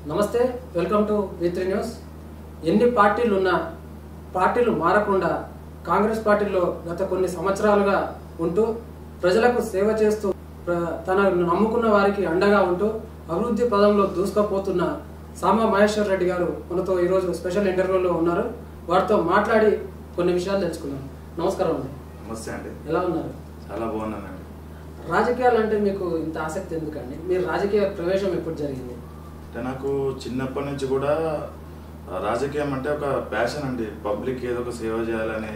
నమస్తే, welcome to V3 news. ఎన్ని పార్టీలు ఉన్నా పార్టీలు మారకుండా కాంగ్రెస్ పార్టీలో గత కొన్ని సంవత్సరాలుగా ఉంటూ ప్రజలకు సేవ చేస్తూ తనను నమ్ముకున్న వారికి అండగా ఉంటూ అభివృద్ధి పదంలో దూసుకుపోతున్న సామా మహేశ్వర్ రెడ్డి గారు మనతో ఈరోజు స్పెషల్ ఇంటర్వ్యూలో ఉన్నారు. వారితో మాట్లాడి కొన్ని విషయాలు తెలుసుకున్నాం. నమస్కారం అండి. నమస్తే అండి. ఎలా ఉన్నారు? చాలా బాగున్నానండి. రాజకీయాలు అంటే మీకు ఇంత ఆసక్తి ఎందుకండి? మీరు రాజకీయ ప్రవేశం ఎప్పుడు జరిగింది? అంటే నాకు చిన్నప్పటి నుంచి కూడా రాజకీయం అంటే ఒక ప్యాషన్ అండి. పబ్లిక్ ఏదో ఒక సేవ చేయాలని,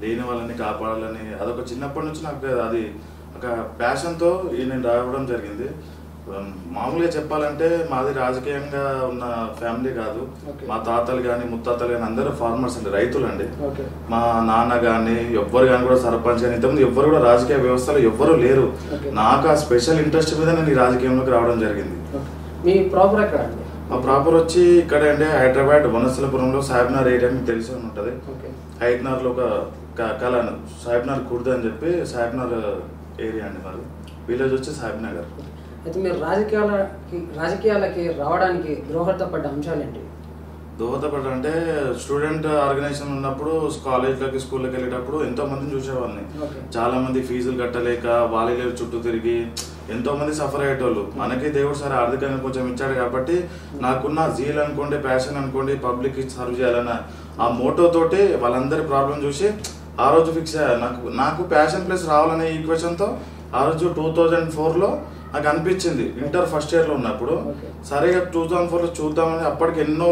లేని వాళ్ళని కాపాడాలని, అదొక చిన్నప్పటి నుంచి నాకు అది ఒక ప్యాషన్తో నేను రావడం జరిగింది. మామూలుగా చెప్పాలంటే మాది రాజకీయంగా ఉన్న ఫ్యామిలీ కాదు. మా తాతలు కానీ ముత్తాతలు కానీ అందరూ ఫార్మర్స్ అండి, రైతులు అండి. మా నాన్న కానీ ఎవ్వరు కానీ కూడా సర్పంచ్ కానీ ఇంతకుముందు ఎవ్వరు కూడా రాజకీయ వ్యవస్థలో ఎవ్వరూ లేరు. నాకు ఆ స్పెషల్ ఇంట్రెస్ట్ మీద నేను ఈ రాజకీయంలోకి రావడం జరిగింది. మీ ప్రాపర్ ఎక్కడ అండి? మా ప్రాపర్ వచ్చి ఇక్కడే అండి, హైదరాబాద్ వనస్థలపురంలో సాహిబ్నగర్ ఏరియా మీకు తెలిసి ఉంటుంది. హైదరాబాద్లో ఒక కళ సాహిబ్నగర్ కుర్ద అని చెప్పి సాహిబ్నగర్ ఏరియా అండి. మాది విలేజ్ వచ్చి సాహిబ్నగర్. అయితే మీరు రాజకీయాలకి రావడానికి దోహదపడ్డ అంశాలు ఏంటి? దోహదపడ్డ అంటే స్టూడెంట్ ఆర్గనైజేషన్ ఉన్నప్పుడు కాలేజ్లకి స్కూల్కి వెళ్ళేటప్పుడు ఎంతో మందిని చూసేవాళ్ళని. చాలా మంది ఫీజులు కట్టలేక వాళ్ళ చుట్టూ తిరిగి ఎంతో మంది సఫర్ అయ్యేటోళ్ళు. మనకి దేవుడు సరే ఆర్థికంగా కొంచెం ఇచ్చాడు కాబట్టి నాకున్న జీల్ అనుకోండి, ప్యాషన్ అనుకోండి, పబ్లిక్ సర్వ్ చేయాలన్న ఆ మోటో తోటి వాళ్ళందరి ప్రాబ్లం చూసి ఆ రోజు ఫిక్స్ అయ్యారు. నాకు ప్యాషన్ ప్లస్ రావాలనే ఈక్వేషన్తో ఆ రోజు 2004లో నాకు అనిపించింది. ఇంటర్ ఫస్ట్ ఇయర్లో ఉన్నప్పుడు సరిగా 2004లో చూద్దామని అప్పటికి ఎన్నో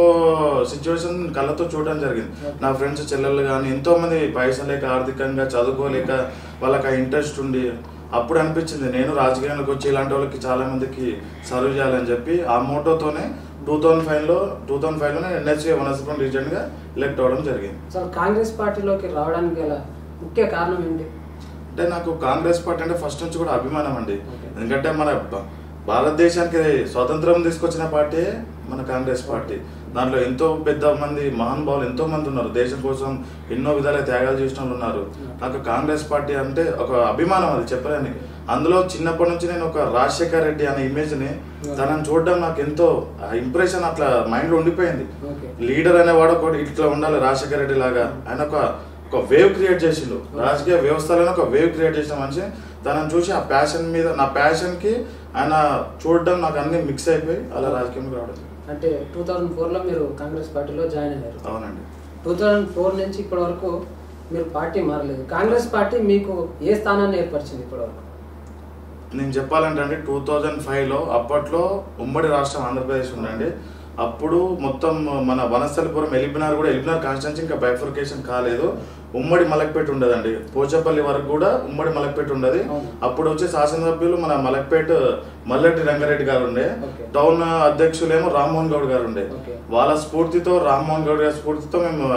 సిచ్యువేషన్ కళ్ళతో చూడడం జరిగింది. నా ఫ్రెండ్స్ చెల్లెళ్ళు కానీ ఎంతో మంది పైసలు లేక ఆర్థికంగా చదువుకోలేక వాళ్ళకి ఆ ఇంట్రెస్ట్ ఉండి అప్పుడు అనిపించింది నేను రాజకీయాలకు వచ్చి ఇలాంటి వాళ్ళకి చాలా మందికి సర్వ్ చేయాలని చెప్పి ఆ మోటోతోనే 2005లో NHA వనస్థలపురం రీజన్ గా ఎలక్ట్ అవ్వడం జరిగింది. సార్, కాంగ్రెస్ పార్టీలోకి రావడానికి గల ముఖ్య కారణం ఏంటి? అంటే నాకు కాంగ్రెస్ పార్టీ అంటే ఫస్ట్ నుంచి కూడా అభిమానం అండి. ఎందుకంటే మన భారతదేశానికి స్వాతంత్రం తీసుకొచ్చిన పార్టీ మన కాంగ్రెస్ పార్టీ. దాంట్లో ఎంతో పెద్ద మంది మహానుభావులు ఎంతో మంది ఉన్నారు. దేశం కోసం ఎన్నో విధాల త్యాగాలు చేసిన వాళ్ళు ఉన్నారు. నాకు కాంగ్రెస్ పార్టీ అంటే ఒక అభిమానం, అది చెప్పలేని. అందులో చిన్నప్పటి నుంచి నేను ఒక రాజశేఖర్ రెడ్డి అనే ఇమేజ్ ని తనని చూడడం నాకు ఎంతో ఇంప్రెషన్ అట్లా మైండ్ లో ఉండిపోయింది. లీడర్ అనేవాడు ఒకటి ఇట్లా ఉండాలి రాజశేఖర్ రెడ్డి లాగా. ఆయన ఒక వేవ్ క్రియేట్ చేసిండు, రాజకీయ వ్యవస్థలోనే ఒక వేవ్ క్రియేట్ చేసిన మనిషి. తనని చూసి ఆ ప్యాషన్ మీద, నా ప్యాషన్ కి ఆయన చూడడం నాకు అన్ని మిక్స్ అయిపోయి అలా రాజకీయంలోకి రావడం. అంటే 2004లో మీరు కాంగ్రెస్ పార్టీలో జాయిన్ అయ్యారు. అవునండి. 2004 నుంచి ఇప్పటి వరకు మీరు పార్టీ మారలేదు. కాంగ్రెస్ పార్టీ మీకు ఏ స్థానాన్ని ఏర్పరిచింది ఇప్పటి వరకు? నేను చెప్పాలంటే అండి 2005లో అప్పట్లో ఉమ్మడి రాష్ట్రం ఆంధ్రప్రదేశ్ ఉండండి. అప్పుడు మొత్తం మన వనస్థలపురం ఎలిబినార్ కాన్స్టిట్యున్సీ ఇంకా బైఫర్కేషన్ కాలేదు. ఉమ్మడి మలక్పేట ఉండదండి. పోచపల్లి వరకు కూడా ఉమ్మడి మలక్పేట ఉండదు. అప్పుడు వచ్చే శాసనసభ్యులు మన మలక్పేట మల్లెడ్డి రంగారెడ్డి గారు ఉండే, టౌన్ అధ్యక్షులేమో రామ్మోహన్ గౌడ్ గారు ఉండే. వాళ్ళ స్ఫూర్తితో, రామ్మోహన్ గౌడ్ గారి స్ఫూర్తితో మేము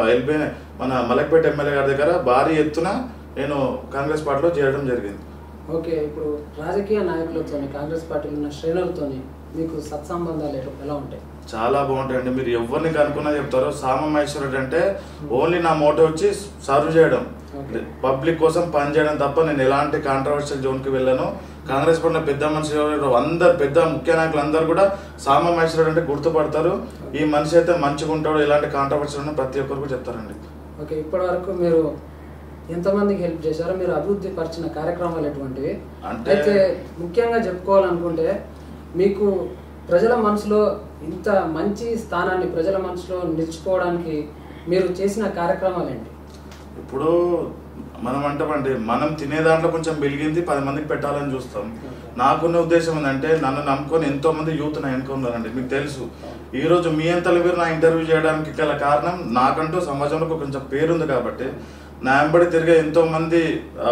మన మలక్పేట ఎమ్మెల్యే గారి దగ్గర భారీ ఎత్తున నేను కాంగ్రెస్ పార్టీలో చేరడం జరిగింది. ఓకే, ఇప్పుడు రాజకీయ నాయకులతో కాంగ్రెస్ పార్టీలో ఉన్న శ్రేణులతో మీకు సత్సంబంధాలు ఎలా ఉంటాయి? చాలా బాగుంటాయండి. మీరు ఎవరిని కనుక్కున్నా చెప్తారు. సామా మహేశ్వర్ రెడ్డి అంటే ఓన్లీ నా మోటో వచ్చి సర్వ్ చేయడం, పబ్లిక్ కోసం పని చేయడం తప్ప నేను ఎలాంటి కాంట్రవర్షియల్ జోన్కి వెళ్ళాను. కాంగ్రెస్ పార్టీ పెద్ద మనుషులు అందరు, పెద్ద ముఖ్య నాయకులు అందరూ కూడా సామా మహేశ్వర్ అంటే గుర్తుపడతారు. ఈ మనిషి అయితే మంచిగా ఉంటాడు, ఎలాంటి కాంట్రవర్షియల్ ఉన్నా ప్రతి ఒక్కరికి చెప్తారండి. ఓకే, ఇప్పటి వరకు మీరు ఎంతమందికి హెల్ప్ చేశారో, మీరు అభివృద్ధి పరిచిన కార్యక్రమాలు ఎటువంటివి? అయితే ముఖ్యంగా చెప్పుకోవాలనుకుంటే మీకు ప్రజల మనసులో ఇంత మంచి స్థానాన్ని ప్రజల మనసులో నిలుచుకోవడానికి మీరు చేసిన కార్యక్రమాలు ఏంటి? ఇప్పుడు మనం అంటామండి, మనం తినే దాంట్లో కొంచెం వెలిగింది 10 మందికి పెట్టాలని చూస్తాం. నాకున్న ఉద్దేశం ఏంటంటే నన్ను నమ్ముకొని ఎంతో మంది యూత్ నా ఎన్నుకున్నారండి. మీకు తెలుసు, ఈ రోజు మీ అంతలు మీరు నా ఇంటర్వ్యూ చేయడానికి గల కారణం నాకంటూ సమాజంలో కొంచెం పేరుంది కాబట్టి. నా వెంబడి తిరిగే ఎంతో మంది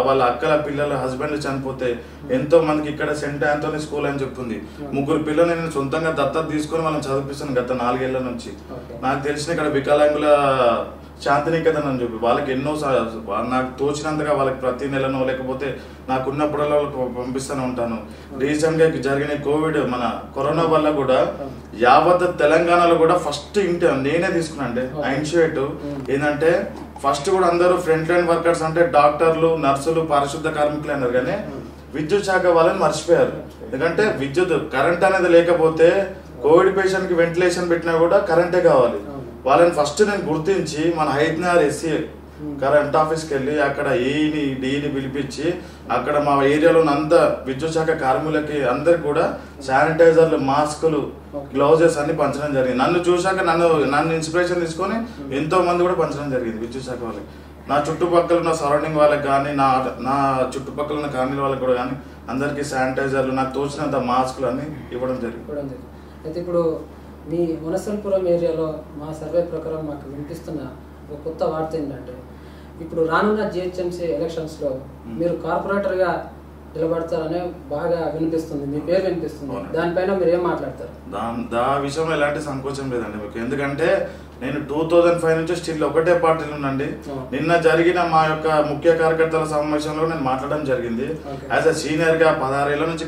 వాళ్ళ అక్కల పిల్లల హస్బెండ్లు చనిపోతే ఎంతో మందికి ఇక్కడ సెంట్ ఆంథోనీ స్కూల్ అని చెప్తుంది. 3 పిల్లలు నేను సొంతంగా దత్తత తీసుకొని వాళ్ళని చదివిస్తాను గత 4 ఏళ్ల నుంచి. నాకు తెలిసిన ఇక్కడ వికలాంగుల శాంతినికేతన్ అని చెప్పి వాళ్ళకి ఎన్నో నాకు తోచినంతగా వాళ్ళకి ప్రతి నెలనో లేకపోతే నాకున్నప్పుడల్లా వాళ్ళకి పంపిస్తూనే ఉంటాను. రీసెంట్ గా జరిగిన కోవిడ్ మన కరోనా వల్ల కూడా యావత్ తెలంగాణలో కూడా ఫస్ట్ నేనే తీసుకున్నాను ఆ ఇనిషియేటివ్. ఏంటంటే ఫస్ట్ కూడా అందరూ ఫ్రంట్ లైన్ వర్కర్స్ అంటే డాక్టర్లు, నర్సులు, పారిశుద్ధ కార్మికులు అన్నారు. కానీ విద్యుత్ శాఖ వాళ్ళని మర్చిపోయారు. ఎందుకంటే విద్యుత్ కరెంట్ అనేది లేకపోతే కోవిడ్ పేషెంట్ కి వెంటిలేషన్ పెట్టినా కూడా కరెంటే కావాలి. వాళ్ళని ఫస్ట్ నేను గుర్తించి మన హైదరాబాద్ ఎస్సీ కరెంట్ ఆఫీస్కి వెళ్ళి అక్కడ ఏని డీని పిలిపించి అక్కడ మా ఏరియాలో అంత విద్యుత్ శాఖ కార్మికులకి అందరికి కూడా శానిటైజర్లు, మాస్కులు, గ్లౌజెస్ అన్ని పంచడం జరిగింది. నన్ను చూశాక నన్ను ఇన్స్పిరేషన్ తీసుకొని ఎంతో మంది కూడా పంచడం జరిగింది విద్యుత్ శాఖ వాళ్ళకి. నా చుట్టుపక్కల ఉన్న సరౌండింగ్ వాళ్ళకి కానీ నా చుట్టుపక్కల ఉన్న కార్మికుల వాళ్ళకి కూడా కానీ అందరికి శానిటైజర్లు, నాకు తోచినంత మాస్కులు అన్ని ఇవ్వడం జరిగింది. అయితే ఇప్పుడు మీ వనస్థలిపురం ఏరియాలో మా సర్వే ప్రకారం మాకు వినిపిస్తున్న ఒక కొత్త వార్త ఏంటంటే ఇప్పుడు రానున్న జిహెచ్ఎంసీ ఎలక్షన్స్లో మీరు కార్పొరేటర్గా నిలబడతారనే బాగా వినిపిస్తుంది, మీ పేరు వినిపిస్తుంది. దానిపైన మీరు ఏం మాట్లాడతారు? దా విషయంలో ఎలాంటి సంకోచం లేదండి మీకు. ఎందుకంటే నేను 2005 నుంచి స్టిల్ ఒకటే పార్టీలో ఉండండి. నిన్న జరిగిన మా యొక్క ముఖ్య కార్యకర్తల సమావేశంలో నేను మాట్లాడడం జరిగింది. యాజ్ అ సీనియర్ గా 16 ఏళ్ల నుంచి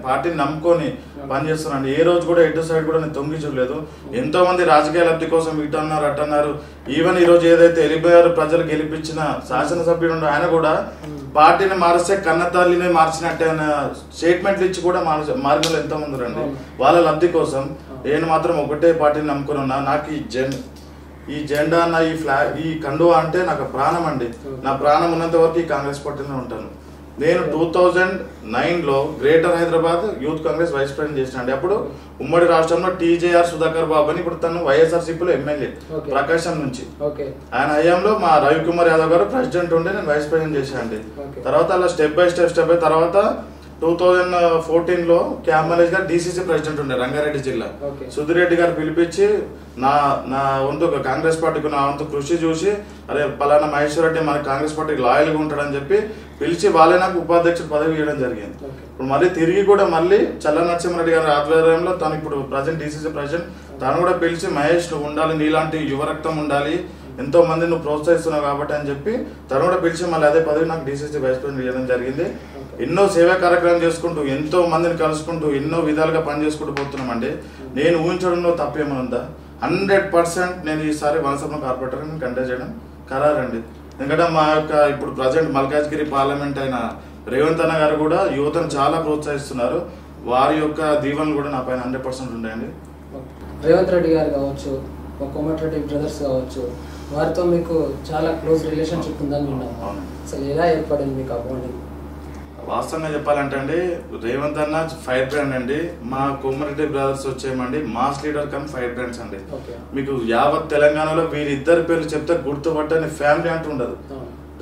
పార్టీని నమ్ముకొని పనిచేస్తున్నాను. ఏ రోజు కూడా ఎటు సైడ్ కూడా నేను తొంగి చూడలేదు. ఎంతో మంది రాజకీయ లబ్ధి కోసం ఇటు అన్నారు అటు అన్నారు. ఈవెన్ ఈ రోజు ఏదైతే 86 ప్రజలు గెలిపించిన శాసనసభ్యుడు ఆయన కూడా పార్టీని మారిస్తే కన్న తల్లిని మార్చినట్టే అన్న స్టేట్మెంట్లు ఇచ్చి కూడా మారిన వాళ్ళు ఎంతో మంది రండి వాళ్ళ లబ్ధి కోసం. నేను మాత్రం ఒకటే పార్టీని నమ్ముకుని ఉన్నా. నాకు ఈ జెండా అన్న ఈ ఫ్లాగ్ ఈ కండువా అంటే నాకు ప్రాణం అండి. నా ప్రాణం ఉన్నంత వరకు ఈ కాంగ్రెస్ పార్టీలో ఉంటాను. నేను 2009లో greater Hyderabad youth Congress vice president చేసిన అండి. అప్పుడు ఉమ్మడి రాష్ట్రంలో టీజేఆర్ సుధాకర్ బాబు అని, ఇప్పుడు తను వైఎస్ఆర్సీపీలో ఎమ్మెల్యే ప్రకాశం నుంచి. ఆయన హయాంలో మా రవికుమార్ యాదవ్ గారు ప్రెసిడెంట్ ఉండే నేను వైస్ ప్రెసిడెంట్ చేశాను అండి. తర్వాత అలా స్టెప్ బై స్టెప్ తర్వాత 2014లో క్యామలేజ్ గారు డీసీసీ ప్రెసిడెంట్ ఉండే రంగారెడ్డి జిల్లా. సుధీర్ రెడ్డి గారు పిలిపించి నా వంతు కాంగ్రెస్ పార్టీకి నా వంతు కృషి చూసి అరే పలానా మహేశ్వర్ రెడ్డి మన కాంగ్రెస్ పార్టీకి లాయల్ గా ఉంటాడని చెప్పి పిలిచి వాళ్ళే నాకు ఉపాధ్యక్షుడు పదవి ఇవ్వడం జరిగింది. ఇప్పుడు మళ్ళీ తిరిగి కూడా మళ్ళీ చల్ల నరసింహారెడ్డి గారి ఆధ్వర్యంలో తను ఇప్పుడు ప్రజెంట్ డీసీసీ ప్రెసిడెంట్ తను కూడా పిలిచి మహేష్ నువ్వు ఉండాలి, నీలాంటి యువరక్తం ఉండాలి, ఎంతో మంది నువ్వు ప్రోత్సహిస్తున్నావు కాబట్టి అని చెప్పి తను కూడా పిలిచి మళ్ళీ అదే పదవి నాకు డీసీసీ వైస్ ప్రెసిడెంట్ ఇవ్వడం జరిగింది. ఎన్నో సేవా కార్యక్రమం చేసుకుంటూ ఎంతో మందిని కలుసుకుంటూ ఎన్నో విధాలుగా పనిచేసుకుంటూ పోతున్నామండి. నేను ఊహించడంలో తప్పేమనుందా? 100% నేను ఈసారి వనసభ కార్పొరేటర్ కంటెస్ట్ చేయడం ఖరారండి. ఎందుకంటే మా యొక్క ఇప్పుడు ప్రజెంట్ మల్కాజ్గిరి పార్లమెంట్ అయిన రేవంత్ అన్న గారు కూడా యువతను చాలా ప్రోత్సహిస్తున్నారు. వారి యొక్క దీవెనలు కూడా నా పైన 100% ఉన్నాయండి. రేవంత్ రెడ్డి గారు కావచ్చు, కోమటిరెడ్డి బ్రదర్స్ కావచ్చు, వారితో మీకు చాలా క్లోజ్ రిలేషన్షిప్ ఉందని విన్నాను. అసలు ఎలా ఏర్పడింది మీకు ఆ బాండింగ్? వాస్తవంగా చెప్పాలంటే అండి, రేవంత్ అన్న ఫైర్ బ్రాండ్ అండి. మా కోమటిరెడ్డి బ్రదర్స్ వచ్చేయమండి mass leader cum fire brands అండి. మీకు యావత్ తెలంగాణలో వీరిద్దరి పేర్లు చెప్తే గుర్తుపట్టని ఫ్యామిలీ అంటూ ఉండదు.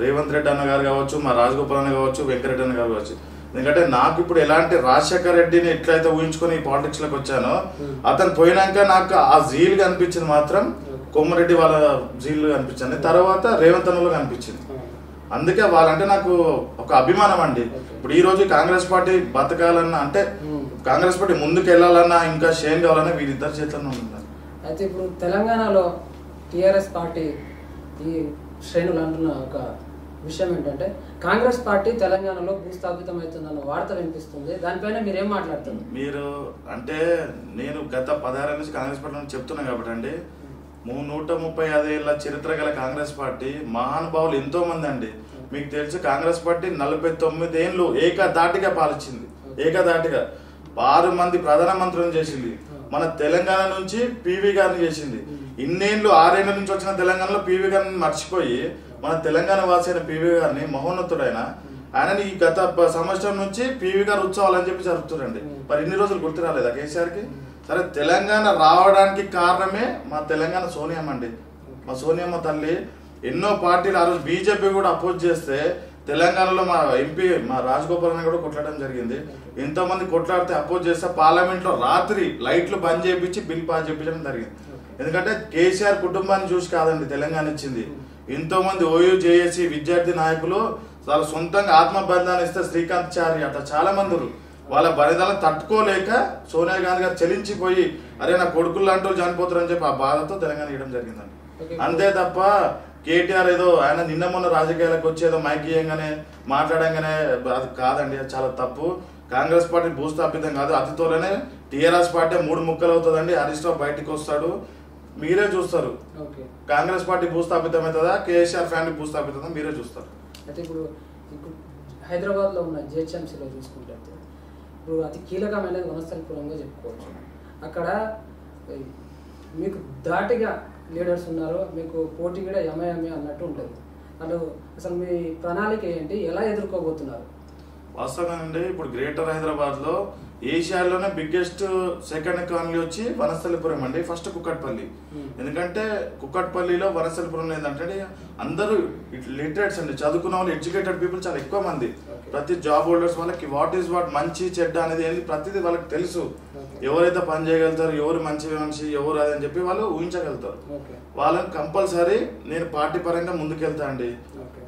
రేవంత్ రెడ్డి అన్న గారు కావచ్చు, మా రాజగోపాల్ అన్న కావచ్చు, వెంకరెడ్డి అన్న గారు కావచ్చు. ఎందుకంటే నాకు ఇప్పుడు ఎలాంటి రాజశేఖర్ రెడ్డిని ఎట్లయితే ఊహించుకొని పాలిటిక్స్ లోకి వచ్చానో అతను పోయినాక నాకు ఆ జీల్ గా అనిపించింది మాత్రం కోమరెడ్డి వాళ్ళ జీల్ అనిపించింది. తర్వాత రేవంత్ అన్నలో అనిపించింది. అందుకే వాళ్ళంటే నాకు ఒక అభిమానం అండి. ఇప్పుడు ఈ రోజు కాంగ్రెస్ పార్టీ బతకాలన్నా అంటే కాంగ్రెస్ పార్టీ ముందుకు వెళ్ళాలన్నా ఇంకా షేన్ కావాలన్నా వీరిద్దరు చేతుల్లో ఉంటుంది. అయితే ఇప్పుడు తెలంగాణలో టిఆర్ఎస్ పార్టీ ఈ శ్రేణులు అంటున్న ఒక విషయం ఏంటంటే కాంగ్రెస్ పార్టీ తెలంగాణలో భూస్థాపితం అవుతుందన్న వార్త వినిపిస్తుంది. దానిపైన మీరు ఏం మాట్లాడుతున్నారు? మీరు అంటే నేను గత 16 నుంచి కాంగ్రెస్ పార్టీ చెప్తున్నా కాబట్టి అండి, 135 ఏళ్ల చరిత్ర గల కాంగ్రెస్ పార్టీ మహానుభావులు ఎంతో మంది అండి. మీకు తెలుసు కాంగ్రెస్ పార్టీ 49 ఏళ్ళు ఏకదాటిగా పాలించింది. ఏకదాటిగా 6 మంది ప్రధానమంత్రులను చేసింది. మన తెలంగాణ నుంచి పివి గారిని చేసింది. ఇన్నేళ్ళు 6 ఏళ్ల నుంచి వచ్చిన తెలంగాణలో పివి గారిని మర్చిపోయి మన తెలంగాణ వాసి అయిన పివి గారిని మహోన్నతుడైన ఆయనని ఈ గత సంవత్సరం నుంచి పివి గారు ఉత్సవాలు అని చెప్పి జరుపుతారండి. మరి ఇన్ని రోజులు గుర్తు రాలేదా కేసీఆర్ కి? సరే, తెలంగాణ రావడానికి కారణమే మా తెలంగాణ సోనియమ్మ అండి. మా సోనియమ్మ తల్లి ఎన్నో పార్టీలు ఆ రోజు బీజేపీ కూడా అపోజ్ చేస్తే తెలంగాణలో మా ఎంపీ మా రాజగోపాల్ అని కూడా కొట్లాడడం జరిగింది. ఎంతో మంది కొట్లాడితే అపోజ్ చేస్తే పార్లమెంట్ లో రాత్రి లైట్లు బంద్ చేయించి బిల్ పాస్ చేయించడం జరిగింది. ఎందుకంటే కేసీఆర్ కుటుంబాన్ని చూసి కాదండి తెలంగాణ ఇచ్చింది. ఎంతో మంది ఓయూ జేఏసీ విద్యార్థి నాయకులు వాళ్ళ సొంతంగా ఆత్మబంధాన్ని ఇస్తే శ్రీకాంత్ చారి అట్లా చాలా మంది వాళ్ళ బలిదాలను తట్టుకోలేక సోనియా గాంధీ గారు చెలించిపోయి అరే నా కొడుకులు లాంటి వాళ్ళు చనిపోతారని చెప్పి ఆ బాధతో తెలంగాణ ఇవ్వడం జరిగిందండి. అంతే తప్ప కేటీఆర్ ఏదో ఆయన నిన్న మొన్న రాజకీయాలకు వచ్చి ఏదో మైక్ ఇయ్యంగానే మాట్లాడంగానే అది కాదండి, అది చాలా తప్పు. కాంగ్రెస్ పార్టీ భూస్థాపితం కాదు. అతి త్వరలోనే టీఆర్ఎస్ పార్టీ 3 ముక్కలు అవుతుందండి. హరీష్ రావు బయటకు వస్తాడు, మీరే చూస్తారు. కాంగ్రెస్ పార్టీ భూస్థాపితం అవుతుందా, కేసీఆర్ ఫ్యామిలీ భూస్థాపితం మీరే చూస్తారు. అయితే ఇప్పుడు హైదరాబాద్ లో ఉన్న జిహెచ్ఎంసీలో చూసుకుంటే ఇప్పుడు అతి కీలకమైనది వనస్థలిపురంగా చెప్పుకోవచ్చు. అక్కడ మీకు దాటిగా లీడర్స్ ఉన్నారు, మీకు పోటీ కూడా ఎంఐఎంఏ అన్నట్టు ఉంటుంది. అసలు మీ ప్రణాళిక ఏంటి, ఎలా ఎదుర్కోబోతున్నారు? వాస్తవంగా అండి, ఇప్పుడు గ్రేటర్ హైదరాబాద్ లో ఏషియాలోనే బిగ్గెస్ట్ సెకండ్ ఎకానమీ వచ్చి వనస్థలిపురం అండి, ఫస్ట్ కుక్కట్పల్లి. ఎందుకంటే కుక్కట్పల్లిలో వనస్థలిపురంలో ఏంటంటే అందరూ లిటరేట్స్ అండి, చదువుకున్న వాళ్ళు, ఎడ్యుకేటెడ్ పీపుల్ చాలా ఎక్కువ మంది. ప్రతి జాబ్ హోల్డర్స్ వాళ్ళకి వాట్ ఈస్ వాట్, మంచి చెడ్డ అనేది ఏంటి ప్రతిదీ వాళ్ళకి తెలుసు. ఎవరైతే పని చేయగలుగుతారు, ఎవరు మంచి మనిషి, ఎవరు అది అని చెప్పి వాళ్ళు ఊహించగలుగుతారు. వాళ్ళని కంపల్సరీ నేను పార్టీ పరంగా ముందుకెళ్తా అండి.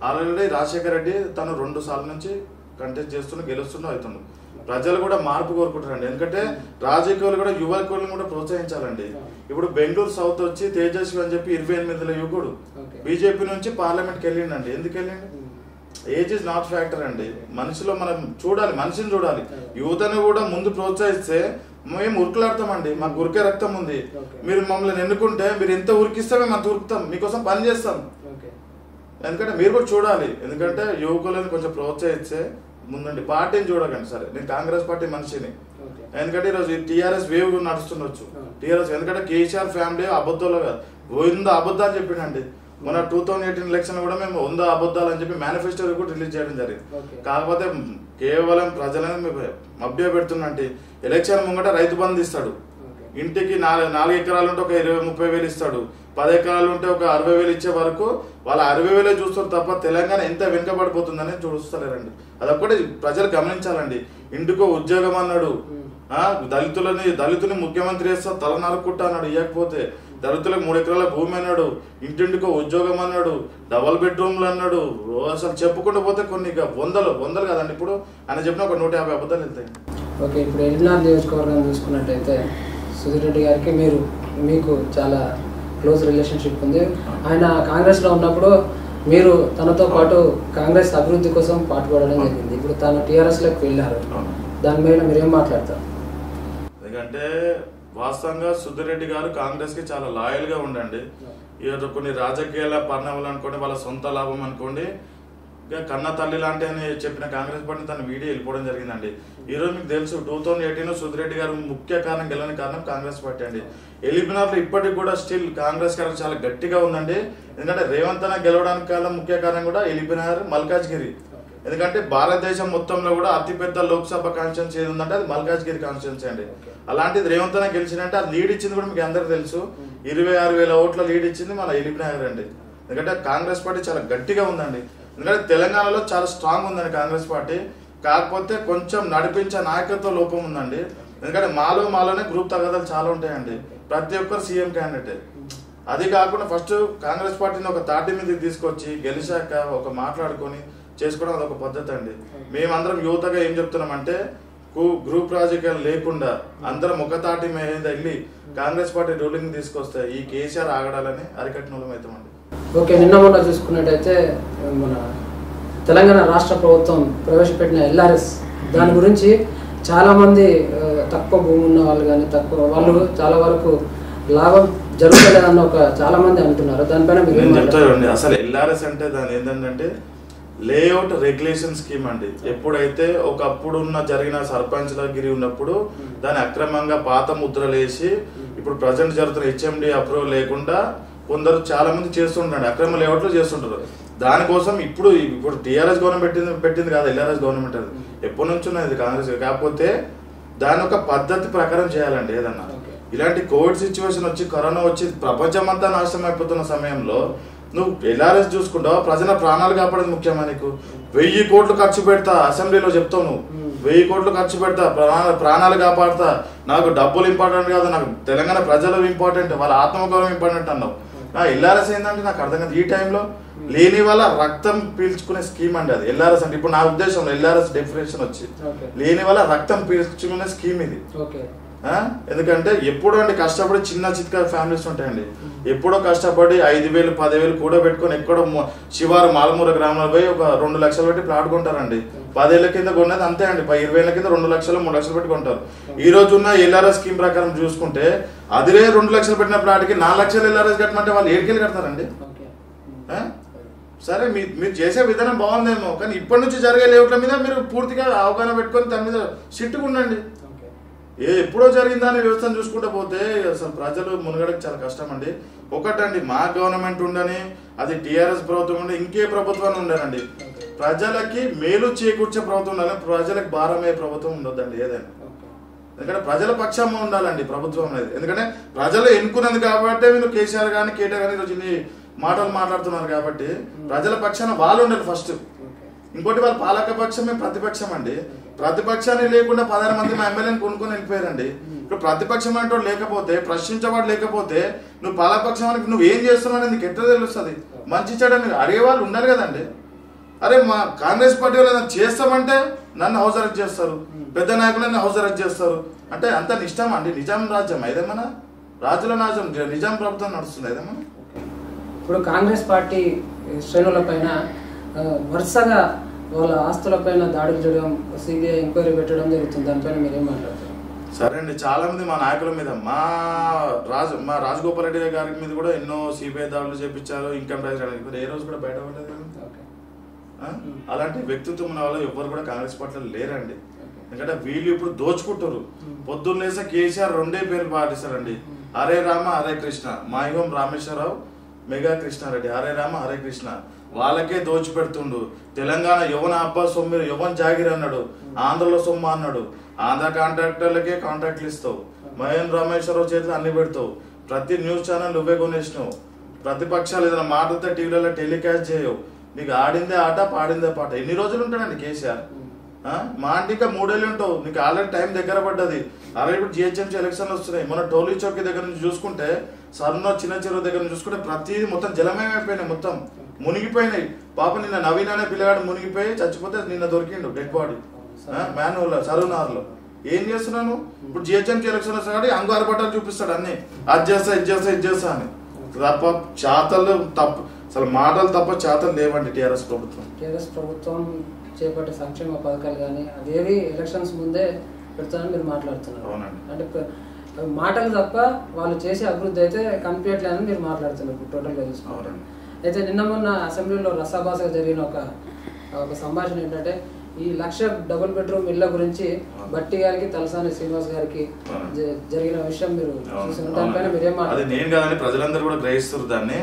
ఆల్రెడీ రాజశేఖర రెడ్డి తను 2 సార్లు నుంచి కంటెస్ట్ చేస్తున్నా, గెలుస్తున్నా అవుతుంది. ప్రజలు కూడా మార్పు కోరుకుంటారండి. ఎందుకంటే రాజకీయాలు కూడా యువకులను కూడా ప్రోత్సహించాలండి. ఇప్పుడు బెంగళూరు సౌత్ వచ్చి తేజస్వి అని చెప్పి 28 యువకుడు బీజేపీ నుంచి పార్లమెంట్కి వెళ్ళిండండి. ఎందుకు వెళ్ళిండు? ఏజ్ ఇస్ నాట్ ఫ్యాక్టర్ అండి. మనిషిలో మనం చూడాలి, మనిషిని చూడాలి. యువతను కూడా ముందు ప్రోత్సహిస్తే మేము ఉరుకులాడతామండి. మాకు ఉరికే రక్తం ఉంది. మీరు మమ్మల్ని ఎన్నుకుంటే మీరు ఎంత ఉరికిస్తే మేము అంత ఉరుకుతాం, మీకోసం పని చేస్తాం. ఎందుకంటే మీరు కూడా చూడాలి. ఎందుకంటే యువకులను కొంచెం ప్రోత్సహిస్తే ముందండి, పార్టీని చూడకండి. సరే, నేను కాంగ్రెస్ పార్టీ మనిషిని. ఎందుకంటే ఈరోజు టీఆర్ఎస్ వేవ్ నడుస్తుండొచ్చు. టీఆర్ఎస్ ఎందుకంటే కేసీఆర్ ఫ్యామిలీ అబద్ధాలు కాదు, 100 అబద్ధాలు చెప్పిండండి. మన 2018 ఎలక్షన్ కూడా మేము 100 అబద్ధాలు అని చెప్పి మేనిఫెస్టో కూడా రిలీజ్ చేయడం జరిగింది. కాకపోతే కేవలం ప్రజలను మభ్య పెడుతున్నట్టు ఎలక్షన్ ముంగట రైతు బంధు ఇస్తాడు. ఇంటికి 4 ఎకరాలు ఉంటే ఒక 20-30 వేలు ఇస్తాడు. 10 ఎకరాలు ఉంటే ఒక 60 వేలు ఇచ్చే వరకు వాళ్ళ 60 వేలే చూస్తారు తప్ప తెలంగాణ ఎంత వెనుకబడిపోతుందని చూస్తలేరండి. అదొక్కటి ప్రజలు గమనించాలండి. ఇంటికో ఉద్యోగం అన్నాడు, దళితుని ముఖ్యమంత్రి చేస్తా తల నరుక్కుంటా అన్నాడు. ఇవ్వకపోతే దళితులకు 3 ఎకరాల భూమి అన్నాడు, ఇంటింటికో ఉద్యోగం అన్నాడు, డబల్ బెడ్రూమ్లు అన్నాడు. అసలు చెప్పుకుంటూ పోతే కొన్ని వందలు కదండి. ఇప్పుడు ఆయన చెప్పిన ఒక 150 అబద్ధాలు వెళ్తాయి. ఓకే, ఇప్పుడు ఎల్బీనగర్ నియోజకవర్గం చూసుకున్నట్టయితే సుధీర్ రెడ్డి గారికి మీకు చాలా క్లోజ్ రిలేషన్షిప్ ఉంది. ఆయన కాంగ్రెస్లో ఉన్నప్పుడు మీరు తనతో పాటు కాంగ్రెస్ అభివృద్ధి కోసం పాటుపడడం జరిగింది. ఇప్పుడు తను టీఆర్ఎస్లోకి వెళ్ళారు, దాని మీద మీరేం మాట్లాడతారు? ఎందుకంటే వాస్తవంగా సుధీర్ రెడ్డి గారు కాంగ్రెస్ కి చాలా లాయల్ గా ఉండండి. ఈరోజు కొన్ని రాజకీయాల పరిణామాలు అనుకోండి, వాళ్ళ సొంత లాభం అనుకోండి, కన్న తల్లి లాంటి అని చెప్పిన కాంగ్రెస్ పార్టీ తన వీడియో వెళ్ళిపోవడం జరిగిందండి. ఈ రోజు మీకు తెలుసు 2018 సుధీర్ రెడ్డి గారు ముఖ్య కారణం గెలవని కారణం కాంగ్రెస్ పార్టీ అండి. ఎలిమినార్లో ఇప్పటికి కూడా స్టిల్ కాంగ్రెస్ గారు చాలా గట్టిగా ఉందండి. ఎందుకంటే రేవంత్ అన్న గెలవడానికి కారణం ముఖ్య కారణం కూడా ఎలిమినార్ మల్కాజ్గిరి. ఎందుకంటే భారతదేశం మొత్తంలో కూడా అతిపెద్ద లోక్సభ కాన్స్టిట్యున్సీ ఏది ఉందంటే అది మల్కాజ్గిరి కాన్స్టిట్యున్సీ అండి. అలాంటిది రేవంత్ అన్న గెలిచిందంటే అది లీడ్ ఇచ్చింది కూడా మీకు అందరికి తెలుసు. 26,000 ఓట్ల లీడ్ ఇచ్చింది మన ఎలిమినార్ అండి. ఎందుకంటే కాంగ్రెస్ పార్టీ చాలా గట్టిగా ఉందండి. ఎందుకంటే తెలంగాణలో చాలా స్ట్రాంగ్ ఉందండి కాంగ్రెస్ పార్టీ. కాకపోతే కొంచెం నడిపించే నాయకత్వ లోపం ఉందండి. ఎందుకంటే మాలోనే గ్రూప్ తగాదాలు చాలా ఉంటాయండి. ప్రతి ఒక్కరు సీఎం క్యాండిడేట్. అది కాకుండా ఫస్ట్ కాంగ్రెస్ పార్టీని ఒక తాటి మీదకి తీసుకొచ్చి గెలిచాక ఒక మాట్లాడుకొని చేసుకోవడం అదొక పద్ధతి అండి. మేమందరం యువతగా ఏం చెప్తున్నామంటే గ్రూప్ రాజకీయాలు లేకుండా అందరం ఒక తాటి మీద వెళ్ళి కాంగ్రెస్ పార్టీ రూలింగ్ తీసుకొస్తే ఈ కేసీఆర్ ఆగడాలని అరికట్టిన అవుతామండి. ఓకే, నిన్న మొన్న చూసుకున్నట్టయితే మన తెలంగాణ రాష్ట్ర ప్రభుత్వం ప్రవేశపెట్టిన ఎల్ఆర్ఎస్ దాని గురించి చాలా మంది తక్కువ భూమి ఉన్న వాళ్ళు కానీ వాళ్ళు చాలా వరకు లాభం జరుగుతలేదన్న చాలా మంది అంటున్నారు. దానిపైన నేను చెప్తానండి. అసలు ఎల్ఆర్ఎస్ అంటే దాని ఏంటంటే లేఅవుట్ రెగ్యులేషన్ స్కీమ్ అండి. ఎప్పుడైతే ఒకప్పుడు జరిగిన సర్పంచ్ల గిరి ఉన్నప్పుడు దాన్ని అక్రమంగా పాత ముద్రలు వేసి ఇప్పుడు ప్రజెంట్ జరుగుతున్న హెచ్ఎండి అప్రూవల్ లేకుండా కొందరు చాలా మంది చేస్తుంటారు, అక్రమ లేఅవుట్లు చేస్తుంటారు. దానికోసం ఇప్పుడు టీఆర్ఎస్ గవర్నమెంట్ పెట్టింది కాదు, ఎల్ఆర్ఎస్ గవర్నమెంట్ అది ఎప్పటి నుంచి ఉన్నది కాంగ్రెస్. కాకపోతే దాని ఒక పద్ధతి ప్రకారం చేయాలండి. ఏదన్నా ఇలాంటి కోవిడ్ సిచ్యువేషన్ వచ్చి కరోనా వచ్చి ప్రపంచం అంతా నాశనం అయిపోతున్న సమయంలో నువ్వు ఎల్ఆర్ఎస్ చూసుకుంటావు, ప్రజల ప్రాణాలు కాపాడేది ముఖ్యమా? నీకు 1000 కోట్లు ఖర్చు పెడతా, అసెంబ్లీలో చెప్తావు నువ్వు 1000 కోట్లు ఖర్చు పెడతా, ప్రాణాలు కాపాడతా, నాకు డబ్బులు ఇంపార్టెంట్ కాదు, నాకు తెలంగాణ ప్రజలు ఇంపార్టెంట్, వాళ్ళ ఆత్మగౌరవం ఇంపార్టెంట్ అన్నావు. ఎల్ఆర్ఎస్ ఏంటంటే నాకు అర్థం కాదు. ఈ టైంలో లేని వాళ్ళ రక్తం పీల్చుకునే స్కీమ్ అండి అది ఎల్ఆర్ఎస్ అంటే. ఇప్పుడు నా ఉద్దేశంలో ఎల్ఆర్ఎస్ డెఫినేషన్ వచ్చి లేని వాళ్ళ రక్తం పీల్చుకునే స్కీమ్ ఇది. ఎందుకంటే ఎప్పుడో అండి కష్టపడి చిన్న చిత్క ఫ్యామిలీస్ ఉంటాయండి, ఎప్పుడో కష్టపడి 5,000 10,000 కూడా పెట్టుకొని ఎక్కడో శివారు మాలమూర గ్రామంలో పోయి ఒక 2 లక్షలు పెట్టి ప్లాట్ కొంటారండి. 10 ఏళ్ల కింద కొన్నది అంతే అండి. 20 ఏళ్ల కింద 2 లక్షలు 3 లక్షలు పెట్టి కొంటారు. ఈ రోజు ఉన్న ఎల్ఆర్ఎస్ స్కీమ్ ప్రకారం చూసుకుంటే అదిరే 2 లక్షలు పెట్టిన ప్లాట్కి 4 లక్షలు ఎల్ఆర్ఎస్ కట్టమంటే వాళ్ళు ఏడుకెళ్ళి కడతారండి. సరే మీరు చేసే విధానం బాగుందేమో, కానీ ఇప్పటి నుంచి జరిగే లేఅవుట్ల మీద మీరు పూర్తిగా అవగాహన పెట్టుకొని దాని మీద సిట్టుగా ఉండండి. ఎప్పుడో జరిగిందని వ్యవస్థను చూసుకుంటూ పోతే అసలు ప్రజలు మునగడకు చాలా కష్టం అండి. ఒకటండి, మా గవర్నమెంట్ ఉండని, అది టీఆర్ఎస్ ప్రభుత్వం ఉండి, ఇంకే ప్రభుత్వాన్ని ఉండనండి, ప్రజలకి మేలు చేకూర్చే ప్రభుత్వం ఉండాలి, ప్రజలకు భారమయ్యే ప్రభుత్వం ఉండొద్దండి ఏదైనా. ఎందుకంటే ప్రజల పక్షం ఉండాలండి ప్రభుత్వం అనేది. ఎందుకంటే ప్రజలు ఎన్నుకున్నది కాబట్టి వీళ్ళు కేసీఆర్ కానీ కేటీఆర్ కానీ ఈరోజు ఇన్ని మాటలు మాట్లాడుతున్నారు కాబట్టి ప్రజల పక్షాన వాళ్ళు ఉండాలి ఫస్ట్. ఇంకోటి వాళ్ళ పాలక పక్షమే ప్రతిపక్షం అండి. ప్రతిపక్షాన్ని లేకుండా 16 మంది మా ఎమ్మెల్యేని కొనుక్కొని వెళ్ళిపోయారండి. ఇప్పుడు ప్రతిపక్షం అంటే లేకపోతే, ప్రశ్నించేవాడు లేకపోతే, నువ్వు పాలకపక్షానికి నువ్వు ఏం చేస్తున్నావు అనేది నీకు ఎట్లా తెలుస్తుంది? మంచి చెడని అడిగేవాళ్ళు ఉండాలి కదండి. అరే మా కాంగ్రెస్ పార్టీ వాళ్ళు చేస్తామంటే నన్ను హౌస్ అరెస్ట్ చేస్తారు, పెద్ద నాయకులను హౌస్ అరెస్ట్ చేస్తారు అంటే అంత నిష్టం అండి. నిజాం రాజ్యం ఏదేమన్నా, రాజుల రాజ్యం, నిజాం ప్రభుత్వం నడుస్తుంది ఏదేమన్నా. ఇప్పుడు కాంగ్రెస్ పార్టీ శ్రేణుల పైన వరుసగా వాళ్ళ ఆస్తులపైన దాడులు చేయడం, సిబిఐ ఎంక్వైరీ పెట్టడం జరుగుతుంది. దానిపైన మీరేం మాట్లాడతారు? సరే అండి, చాలా మంది మా నాయకుల మీద, మా రాజగోపాల్ రెడ్డి గారి మీద కూడా ఎన్నో సిబిఐ దాడులు చేపించారు, ఇన్కమ్ ట్యాక్స్ ఏ రోజు కూడా బయట పడలేదు. అలాంటి వ్యక్తిత్వం ఉన్న వాళ్ళు ఎవరు కూడా కాంగ్రెస్ పార్టీలో లేరండి. ఎందుకంటే వీళ్ళు ఇప్పుడు దోచుకుంటారు. పొద్దున్నేసే కేసీఆర్ 2 పేర్లు పాటిస్తారండి, హరే రామ హరే కృష్ణ. మాయిగం రామేశ్వరరావు, మెగా కృష్ణారెడ్డి, హరే రామ హరే కృష్ణ. వాళ్ళకే దోచి పెడుతుండు. తెలంగాణ యువన అబ్బా సొమ్ము, యువన్ జాగిరి అన్నాడు, ఆంధ్రలో సొమ్ము అన్నాడు. ఆంధ్ర కాంట్రాక్టర్లకే కాంట్రాక్ట్లు ఇస్తావు, మహేన్ రామేశ్వరరావు చేతులు అన్ని పెడతావు, ప్రతి న్యూస్ ఛానల్ నువ్వే కొనేసినావు, ప్రతిపక్షాలు ఏదైనా మాట్లాడితే టీవీలలో టెలికాస్ట్ చేయవు. నీకు ఆడిందే ఆట, పాడిందే పాట. ఎన్ని రోజులు ఉంటాడండి కేసీఆర్? మా అంటే ఇంకా 3 ఏళ్ళు ఉంటావు. నీకు ఆల్రెడీ టైం దగ్గర పడ్డది. అలాగే ఇప్పుడు జిహెచ్ఎంసీ ఎలక్షన్లు వస్తున్నాయి. మన టోలీ చౌకీ దగ్గర నుంచి చూసుకుంటే, సర్న చిన్న చెరువు దగ్గర నుంచి చూసుకుంటే ప్రతిదీ మొత్తం జలమయమైపోయినాయి, మొత్తం మునిగిపోయినాయి. పాప నిన్న నవీన్ అనే పిల్లగాడు మునిగిపోయి చచ్చిపోతే నిన్న దొరికిండు డెడ్ బాడీ మ్యాన్హోల్ సరూనార్లో. ఏం చేస్తున్నాను? ఇప్పుడు జిహెచ్ఎంసీ ఎలక్షన్ వస్తున్నాడు, అంగారు పట్టాలు చూపిస్తాడు అన్ని, అది చేస్తా ఇది చేస్తా ఇది చేస్తా అని. తప్ప చేతలు తప్ప, అసలు మాటలు తప్ప చేతలు లేవండి టీఆర్ఎస్ ప్రభుత్వం. టీఆర్ఎస్ ప్రభుత్వం చేపట్టే సంక్షేమ పథకాలు కానీ అదేవి ఎలక్షన్స్ ముందే పెడతానని మీరు మాట్లాడుతున్నారు. అంటే మాటలు తప్ప వాళ్ళు చేసే అభివృద్ధి అయితే కనిపించట్లేదని మీరు మాట్లాడుతున్నారు ఇప్పుడు టోటల్గా చూసుకోవాలి. అయితే నిన్న మొన్న అసెంబ్లీలో రసాభాసగా జరిగిన ఒక సంభాషణ ఏంటంటే, ఈ 1,00,000 డబుల్ బెడ్రూమ్ ఇళ్ల గురించి బట్టి గారికి, తలసాని శ్రీనివాస్ గారికి జరిగిన విషయం మీరు చూసిన దానిపైన మీరేం మాట్లాడారు? అది నేను కాదని ప్రజలందరూ కూడా గ్రహిస్తారు దాన్ని.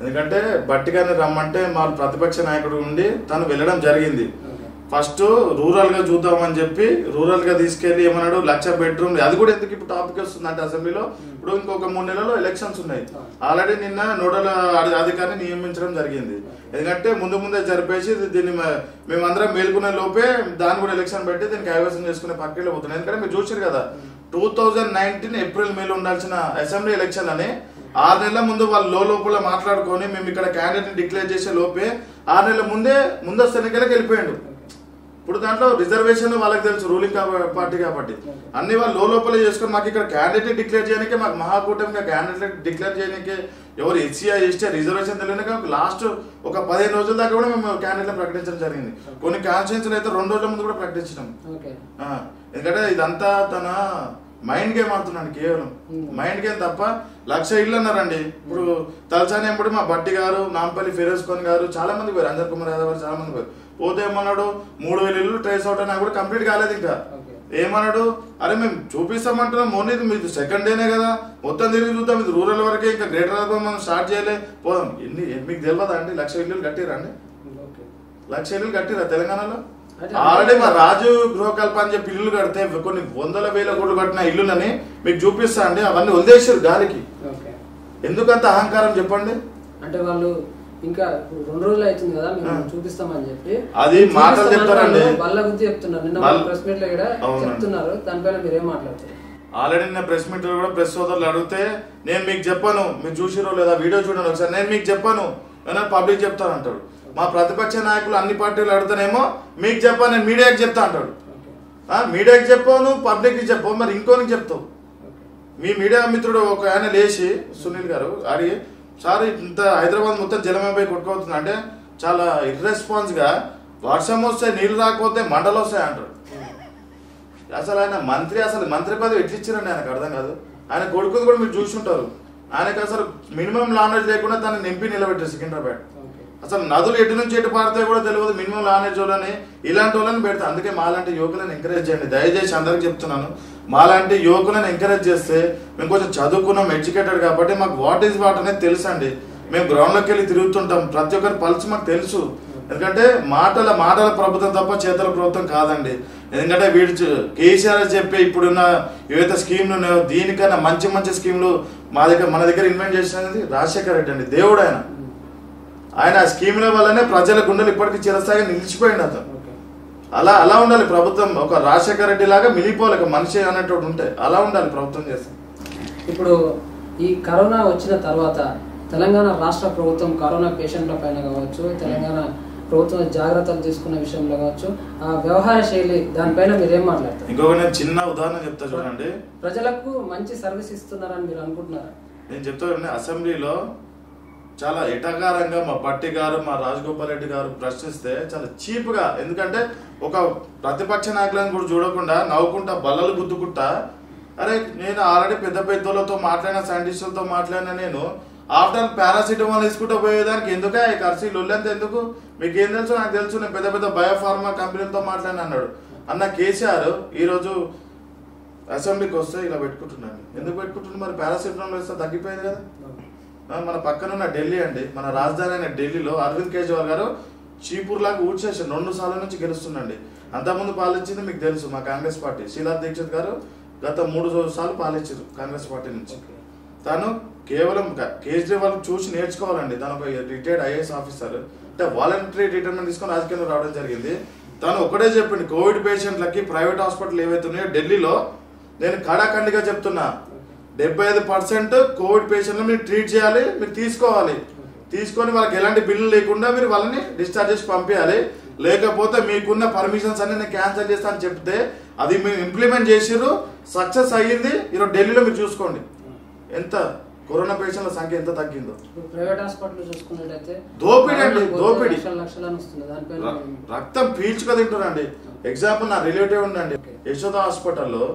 ఎందుకంటే బట్టి గారిని రమ్మంటే మా ప్రతిపక్ష నాయకుడు ఉండి తను వెళ్ళడం జరిగింది. ఫస్ట్ రూరల్ గా చూద్దామని చెప్పి రూరల్ గా తీసుకెళ్లి ఏమన్నాడు, 1,00,000 బెడ్రూమ్. అది కూడా ఎందుకు ఇప్పుడు టాపిక్ వస్తుంది అంటే అసెంబ్లీలో, ఇప్పుడు ఇంకొక 3 నెలల్లో ఎలక్షన్స్ ఉన్నాయి. ఆల్రెడీ నిన్న నోడల్ అధికారిని నియమించడం జరిగింది. ఎందుకంటే ముందే జరిపేసి దీన్ని మేమందరం మేల్కొనే లోపే దాన్ని కూడా ఎలక్షన్ పెట్టి దీన్ని కైవసం చేసుకునే పక్కలో పోతున్నాయి. ఎందుకంటే మీరు చూసారు కదా, 2019 ఏప్రిల్ మేలో ఉండాల్సిన అసెంబ్లీ ఎలక్షన్ అని 6 నెలల ముందు వాళ్ళు లోపల మాట్లాడుకొని మేము ఇక్కడ క్యాండిడేట్ డిక్లేర్ చేసే లోపే 6 నెలల ముందస్తు ఎన్నికలకు వెళ్ళిపోయాడు. ఇప్పుడు దాంట్లో రిజర్వేషన్ వాళ్ళకి తెలుసు, రూలింగ్ పార్టీ కాబట్టి అన్ని వాళ్ళు లోపలే చేసుకొని మాకు ఇక్కడ క్యాండిడేట్ డిక్లేర్ చేయడానికి, మాకు మహాకూటమిగా క్యాండిడేట్ డిక్లేర్ చేయడానికి ఎవరు ఎస్సీఐ ఎస్టీ రిజర్వేషన్ తెలియక లాస్ట్ ఒక 15 రోజుల దాకా కూడా మేము క్యాండిడేట్ ప్రకటించడం జరిగింది. కొన్ని కాన్స్టిట్యూన్సీలు అయితే 2 రోజుల ముందు కూడా ప్రకటించినాం. ఎందుకంటే ఇదంతా తన మైండ్ గేమ్ ఆడుతున్నాను, కేవలం మైండ్ గేమ్ తప్ప. 1,00,000 ఇళ్ళు అన్నారండి. ఇప్పుడు తలసాని ఎంబడి మా బట్టి గారు, నాంపల్లి ఫిరోజ్ ఖాన్ గారు చాలా మంది పోయారు, అంజన్ కుమార్ యాదవ్ గారు చాలా మంది పోయారు. పోతే ఏమన్నాడు, 3,000 ఇళ్ళు ట్రేస్ అవుట్ అయినా కూడా కంప్లీట్ కాలేదు. ఇంకా ఏమన్నాడు, అరే మేము చూపిస్తామంటున్నాం, మోనీ మీరు సెకండ్ డేనే కదా, మొత్తం తిరిగి చూద్దాం, ఇది రూరల్ వరకే, ఇంకా గ్రేటర్ మనం స్టార్ట్ చేయలే, పోదాం. మీకు తెలియదా అండి 1,00,000 ఇళ్ళు కట్టిరా అండి? 1,00,000 ఇళ్ళు కట్టిరా తెలంగాణలో? ఆల్రెడీ మా రాజు గృహకల్ప అని చెప్పి ఇల్లు కడితే కొన్ని 100,000 కోట్లు కట్టిన ఇల్లులని మీకు చూపిస్తా అండి. అవన్నీ వదిలేసారు గాలికి. ఎందుకంత అహంకారం చెప్పండి? అంటే వాళ్ళు ఇంకా 2 రోజులు అవుతుంది కదా మేము చూపిస్తామని చెప్పి అది మాటలు చెప్తారండి, వాళ్ళ గురించి చెప్తున్నారు. నిన్న ప్రెస్ మీట్ లో కూడా చెప్తున్నారు, దానిపైన మీరేం మాట్లాడతారు? ఆల్రెడీ నిన్న ప్రెస్ మీట్ లో కూడా ప్రెస్ సోదరులు అడిగితే నేను మీకు చెప్పాను, మీరు చూసిరో లేదా వీడియో చూడండి ఒకసారి, నేను మీకు చెప్పాను పబ్లిక్ చెప్తాను అంటాడు. మా ప్రతిపక్ష నాయకులు అన్ని పార్టీలు అడుగుతానేమో మీకు చెప్పాను, నేను మీడియాకి చెప్తా అంటాడు. మీడియాకి చెప్పావు, నువ్వు పబ్లిక్కి చెప్పావు, మరి ఇంకోనికి చెప్తావు. మీ మీడియా మిత్రుడు ఒక ఆయన లేచి సునీల్ గారు అడిగి, సార్ ఇంత హైదరాబాద్ మొత్తం జలమైపోయి కొట్టుకోవుతుంది అంటే చాలా ఇర్రెస్పాన్స్ గా, వర్షం వస్తే నీళ్లు రాకపోతే మండలు వస్తాయి అంటాడు. అసలు ఆయన మంత్రి పదవి ఎట్లా ఇచ్చారండి ఆయనకు అర్థం కాదు. ఆయన కొడుకుది కూడా మీరు చూసుంటారు. ఆయనకు అసలు మినిమం నాలెడ్జ్ లేకుండా తనని ఎంపీ నిలబెట్టారు సికింద్రాబాద్. అసలు నదులు ఎటు నుంచి ఎటు పారితే కూడా తెలియదు, మినిమం నాలెడ్జ్ వాళ్ళని ఇలాంటి వాళ్ళని పెడతారు. అందుకే మాలాంటి యువకులను ఎంకరేజ్ చేయండి దయచేసి, అందరికి చెప్తున్నాను. మాలాంటి యువకులను ఎంకరేజ్ చేస్తే మేము కొంచెం చదువుకున్నాం, ఎడ్యుకేటెడ్ కాబట్టి మాకు వాట్ ఈజ్ వాట్ అనేది తెలుసు అండి. మేము గ్రౌండ్లోకి వెళ్ళి తిరుగుతుంటాం, ప్రతి ఒక్కరి పల్స్ మాకు తెలుసు. ఎందుకంటే మాటల ప్రభుత్వం తప్ప చేతల ప్రభుత్వం కాదండి. ఎందుకంటే వీడు కేసీఆర్ చెప్పి ఇప్పుడున్న ఏవైతే స్కీమ్లు ఉన్నాయో దీనికన్నా మంచి స్కీమ్లు మన దగ్గర ఇన్వెంట్ చేసినది రాజశేఖర్ రెడ్డి అండి. దేవుడు ఆయన స్కీముల వల్లనే ప్రజల గుండెలు ఇప్పటికీ చిరస్థాయిగా నిలిచిపోయింది అతను. అలా ఉండాలి ప్రభుత్వం. ఒక రాజశేఖర రెడ్డి లాగా మిలిపోలే మనిషి అన్నట్టు ఉంటే అలా ఉండాలి ప్రభుత్వం చేస్తాం. ఇప్పుడు ఈ కరోనా వచ్చిన తర్వాత తెలంగాణ రాష్ట్ర ప్రభుత్వం కరోనా పేషెంట్ల పైన కావచ్చు, తెలంగాణ ప్రభుత్వం జాగ్రత్తలు తీసుకున్న విషయంలో కావచ్చు, ఆ వ్యవహార శైలి దానిపైన మీరు ఏం మాట్లాడతారు? ఇంకొక నేను చిన్న ఉదాహరణ చెప్తా చూడండి. ప్రజలకు మంచి సర్వీస్ ఇస్తున్నారని మీరు అనుకుంటున్నారా? నేను చెప్తా చూడండి, అసెంబ్లీలో చాలా ఎటకారంగా మా పట్టి గారు, మా రాజగోపాల్ రెడ్డి గారు ప్రశ్నిస్తే చాలా చీప్ గా, ఎందుకంటే ఒక ప్రతిపక్ష నాయకులను కూడా చూడకుండా నవ్వుకుంటా బల్లలు గుద్దుకుంటా, అరే నేను ఆల్రెడీ పెద్దోళ్ళతో మాట్లాడిన, సైంటిస్టులతో మాట్లాడిన, నేను ఆఫ్టర్ పారాసిటమాల్ తీసుకుంటూ పోయేదానికి ఎందుకే ఖర్చు లొల్లంతా ఎందుకు, మీకేం తెలుసు నాకు తెలుసు, నేను పెద్ద బయోఫార్మా కంపెనీలతో మాట్లాడిన అన్నాడు. అన్న కేసీఆర్ ఈరోజు అసెంబ్లీకి వస్తే ఇలా పెట్టుకుంటున్నాను. ఎందుకు పెట్టుకుంటున్నాను? మరి పారాసిటమాల్ వేస్తే తగ్గిపోయింది కదా. మన పక్కనున్న ఢిల్లీ అండి, మన రాజధాని అయిన ఢిల్లీలో అరవింద్ కేజ్రీవాల్ గారు చీపూర్ లాగా ఊడ్చేసారు. 2 సార్ల నుంచి గెలుస్తుండండి. అంతకుముందు పాలించింది మీకు తెలుసు మా కాంగ్రెస్ పార్టీ. శీలా దీక్షిత్ గారు గత 3 సార్లు పాలించారు కాంగ్రెస్ పార్టీ నుంచి. తను కేవలం కేజ్రీవాల్ చూసి నేర్చుకోవాలండి. తను ఒక రిటైర్డ్ ఐఏఎస్ ఆఫీసర్, అంటే వాలంటరీ రిటైర్మెంట్ తీసుకొని రాజకీయంలో రావడం జరిగింది. తను ఒకటే చెప్పింది, కోవిడ్ పేషెంట్లకి ప్రైవేట్ హాస్పిటల్ ఏవైతే ఉన్నాయో ఢిల్లీలో, నేను కడాఖండిగా చెప్తున్నా 75% కోవిడ్ పేషెంట్లు మీరు ట్రీట్ చేయాలి, మీరు తీసుకొని వాళ్ళకి ఎలాంటి బిల్లు లేకుండా మీరు వాళ్ళని డిశ్చార్జ్ చేసి పంపించాలి. లేకపోతే మీకున్న పర్మిషన్స్ అన్ని నేను క్యాన్సిల్ చేస్తాను చెప్తే అది మేము ఇంప్లిమెంట్ చేసిర్రు, సక్సెస్ అయ్యింది. ఈరోజు ఢిల్లీలో మీరు చూసుకోండి ఎంత కరోనా పేషెంట్ల సంఖ్య ఎంత తగ్గిందో. ప్రైవేట్ హాస్పిటల్ చూసుకున్నట్టయితే దోపిడీ అండి, దోపిడీ. రక్తం పీల్చుక తింటున్నారండి. ఎగ్జాంపుల్ నా రిలేటివ్ ఉండండి, యశోద హాస్పిటల్లో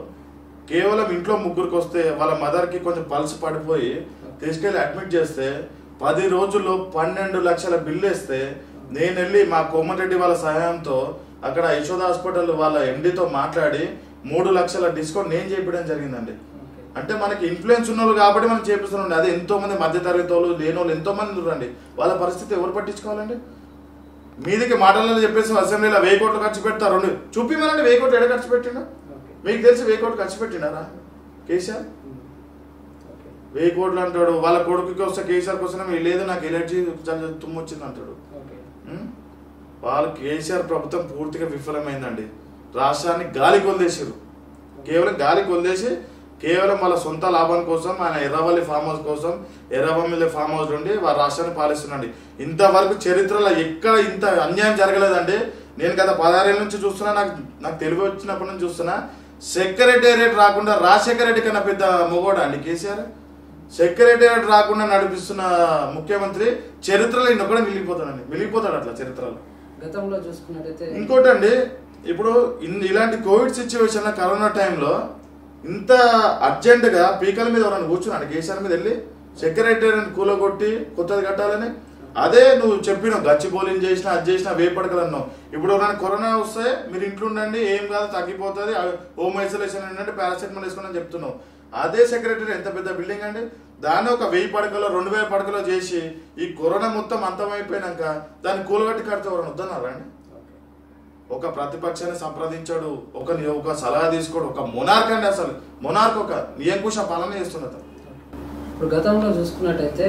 కేవలం ఇంట్లో 3కి వస్తే వాళ్ళ మదర్కి కొంచెం పల్స్ పడిపోయి తీసుకెళ్లి అడ్మిట్ చేస్తే 10 రోజుల్లో 12 లక్షల బిల్లు వేస్తే నేను వెళ్ళి మా కోమటిరెడ్డి వాళ్ళ సహాయంతో అక్కడ యశోద హాస్పిటల్ వాళ్ళ ఎండితో మాట్లాడి 3 లక్షల డిస్కౌంట్ నేను చేయించడం జరిగిందండి. అంటే మనకి ఇన్ఫ్లుయెన్స్ ఉన్న వాళ్ళు కాబట్టి మనం చేపిస్తున్నాండి. అదే ఎంతో మంది మధ్యతరగతి వాళ్ళు, లేని వాళ్ళు ఎంతో మంది ఉన్నారండి. వాళ్ళ పరిస్థితి ఎవరు పట్టించుకోవాలండి? మీదికి మాటలలో చెప్పేసి అసెంబ్లీలో 1000 కోట్లు ఖర్చు పెడతారు. చూపిమనండి 1000 కోట్లు ఎక్కడ ఖర్చు పెట్టిండో. మీకు తెలిసి 1000 కోట్లు ఖర్చు పెట్టినారా కేసీఆర్? 1000 కోట్లు అంటాడు. వాళ్ళ కొడుకుకి వస్తే కేసీఆర్ కోసం లేదు నాకు ఎలర్జీ తుమ్మొచ్చింది అంటాడు. వాళ్ళ కేసీఆర్ ప్రభుత్వం పూర్తిగా విఫలమైందండి. రాష్ట్రాన్ని గాలి కొల్లేసారు, కేవలం గాలి కొల్లేసి కేవలం వాళ్ళ సొంత లాభం కోసం ఆయన ఎర్రవల్లి ఫామ్ హౌస్ కోసం, ఎర్రవల్లి ఫామ్ హౌస్ నుండి వాళ్ళ రాష్ట్రాన్ని పాలిస్తున్నాండి. ఇంతవరకు చరిత్రలో ఎక్కడ ఇంత అన్యాయం జరగలేదండి. నేను గత 16 ఏళ్ళ నుంచి చూస్తున్నా, నాకు తెలివి వచ్చినప్పటి నుంచి చూస్తున్నా. సెక్రటేరియట్ రాకుండా రాజశేఖర రెడ్డి కన్నా పెద్ద మొగోడా అండి కేసీఆర్? సెక్రటేరియట్ రాకుండా నడిపిస్తున్న ముఖ్యమంత్రి చరిత్రలో ఇంకొకటి మిగిలిపోతాడు అట్లా చరిత్రలో. గతంలో చూసుకున్నట్టయితే ఇంకోటి అండి, ఇప్పుడు ఇలాంటి కోవిడ్ సిచ్యువేషన్ కరోనా టైంలో ఇంత అర్జెంటుగా పీకల మీద ఎవరైనా కూర్చున్నాడు కేసీఆర్ మీద వెళ్ళి సెక్రటేరియట్ కూలగొట్టి కొత్తది కట్టాలని? అదే నువ్వు చెప్పినావు, గచ్చిబౌలింగ్ చేసినా అది చేసినా వేపడకలు అన్నావు. ఇప్పుడు ఎవరైనా కరోనా వస్తే మీరు ఇంట్లో ఉండండి, ఏం కాదు తగ్గిపోతుంది, హోమ్ ఐసోలేషన్ ఉండండి, పారాసిటమాల్ వేసుకోండి అని చెప్తున్నావు. అదే సెక్రటరీ ఎంత పెద్ద బిల్డింగ్ అండి, దాన్ని ఒక 1000 పడకలో 2000 పడకలో చేసి ఈ కరోనా మొత్తం అంతమైపోయినాక దాన్ని కూలగట్టి కడితే ఎవరైనా వద్దన్నారా అండి? ఒక ప్రతిపక్షాన్ని సంప్రదించాడు, ఒక సలహా తీసుకోడు, ఒక మొనార్క్ అండి. అసలు మొనార్క్ ఒక నియంకుశ పాలన చేస్తున్నది. ఇప్పుడు గతంలో చూసుకున్నట్టయితే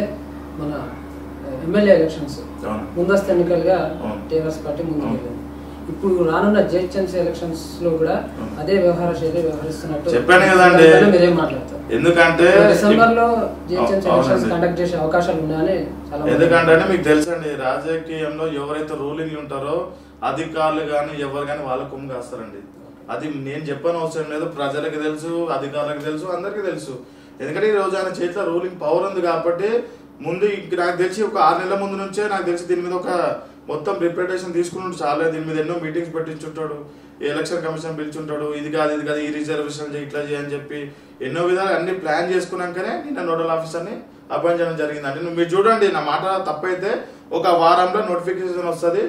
మన ఎమ్మెల్యే ఎలక్షన్స్ ముందస్తు ఎన్నికలుగా టీఆర్ఎస్ పార్టీ ముందుకెళ్ళింది. ఇప్పుడు రానున్న జిహెచ్ఎంసీ ఎలక్షన్స్ లో కూడా అదే వ్యవహార శైలి వ్యవహరిస్తున్నట్టు చెప్పాను కదండి. మీరేం మాట్లాడతారు? ఎందుకంటే డిసెంబర్ లో జిహెచ్ఎంసీ ఎలక్షన్స్ కండక్ట్ చేసే అవకాశాలు ఉన్నాయని చాలా. ఎందుకంటే మీకు తెలుసండి, రాజకీయంలో ఎవరైతే రూలింగ్ ఉంటారో అధికారులు కానీ ఎవరు కానీ వాళ్ళ కొమ్ము కాస్తారండి. అది నేను చెప్పని అవసరం లేదు, ప్రజలకు తెలుసు, అధికారులకు తెలుసు, అందరికీ తెలుసు. ఎందుకంటే ఈ రోజు ఆయన చేతిలో రూలింగ్ పవర్ ఉంది కాబట్టి ముందు నాకు తెలిసి ఒక 6 నెలల ముందు నుంచే నాకు తెలిసి దీని మీద ఒక మొత్తం రిప్రజెంటేషన్ తీసుకుని చాలా దీని మీద ఎన్నో మీటింగ్స్ పెట్టించుంటాడు, ఎలక్షన్ కమిషన్ పిలిచుంటాడు, ఇది కాదు ఈ రిజర్వేషన్ ఇట్లా చేయని చెప్పి ఎన్నో విధాలు అన్ని ప్లాన్ చేసుకున్నాకనే నిన్న నోడల్ ఆఫీసర్ని అపాయింట్ చేయడం జరిగింది. అంటే మీరు చూడండి, నా మాట తప్పైతే ఒక వారంలో నోటిఫికేషన్ వస్తుంది,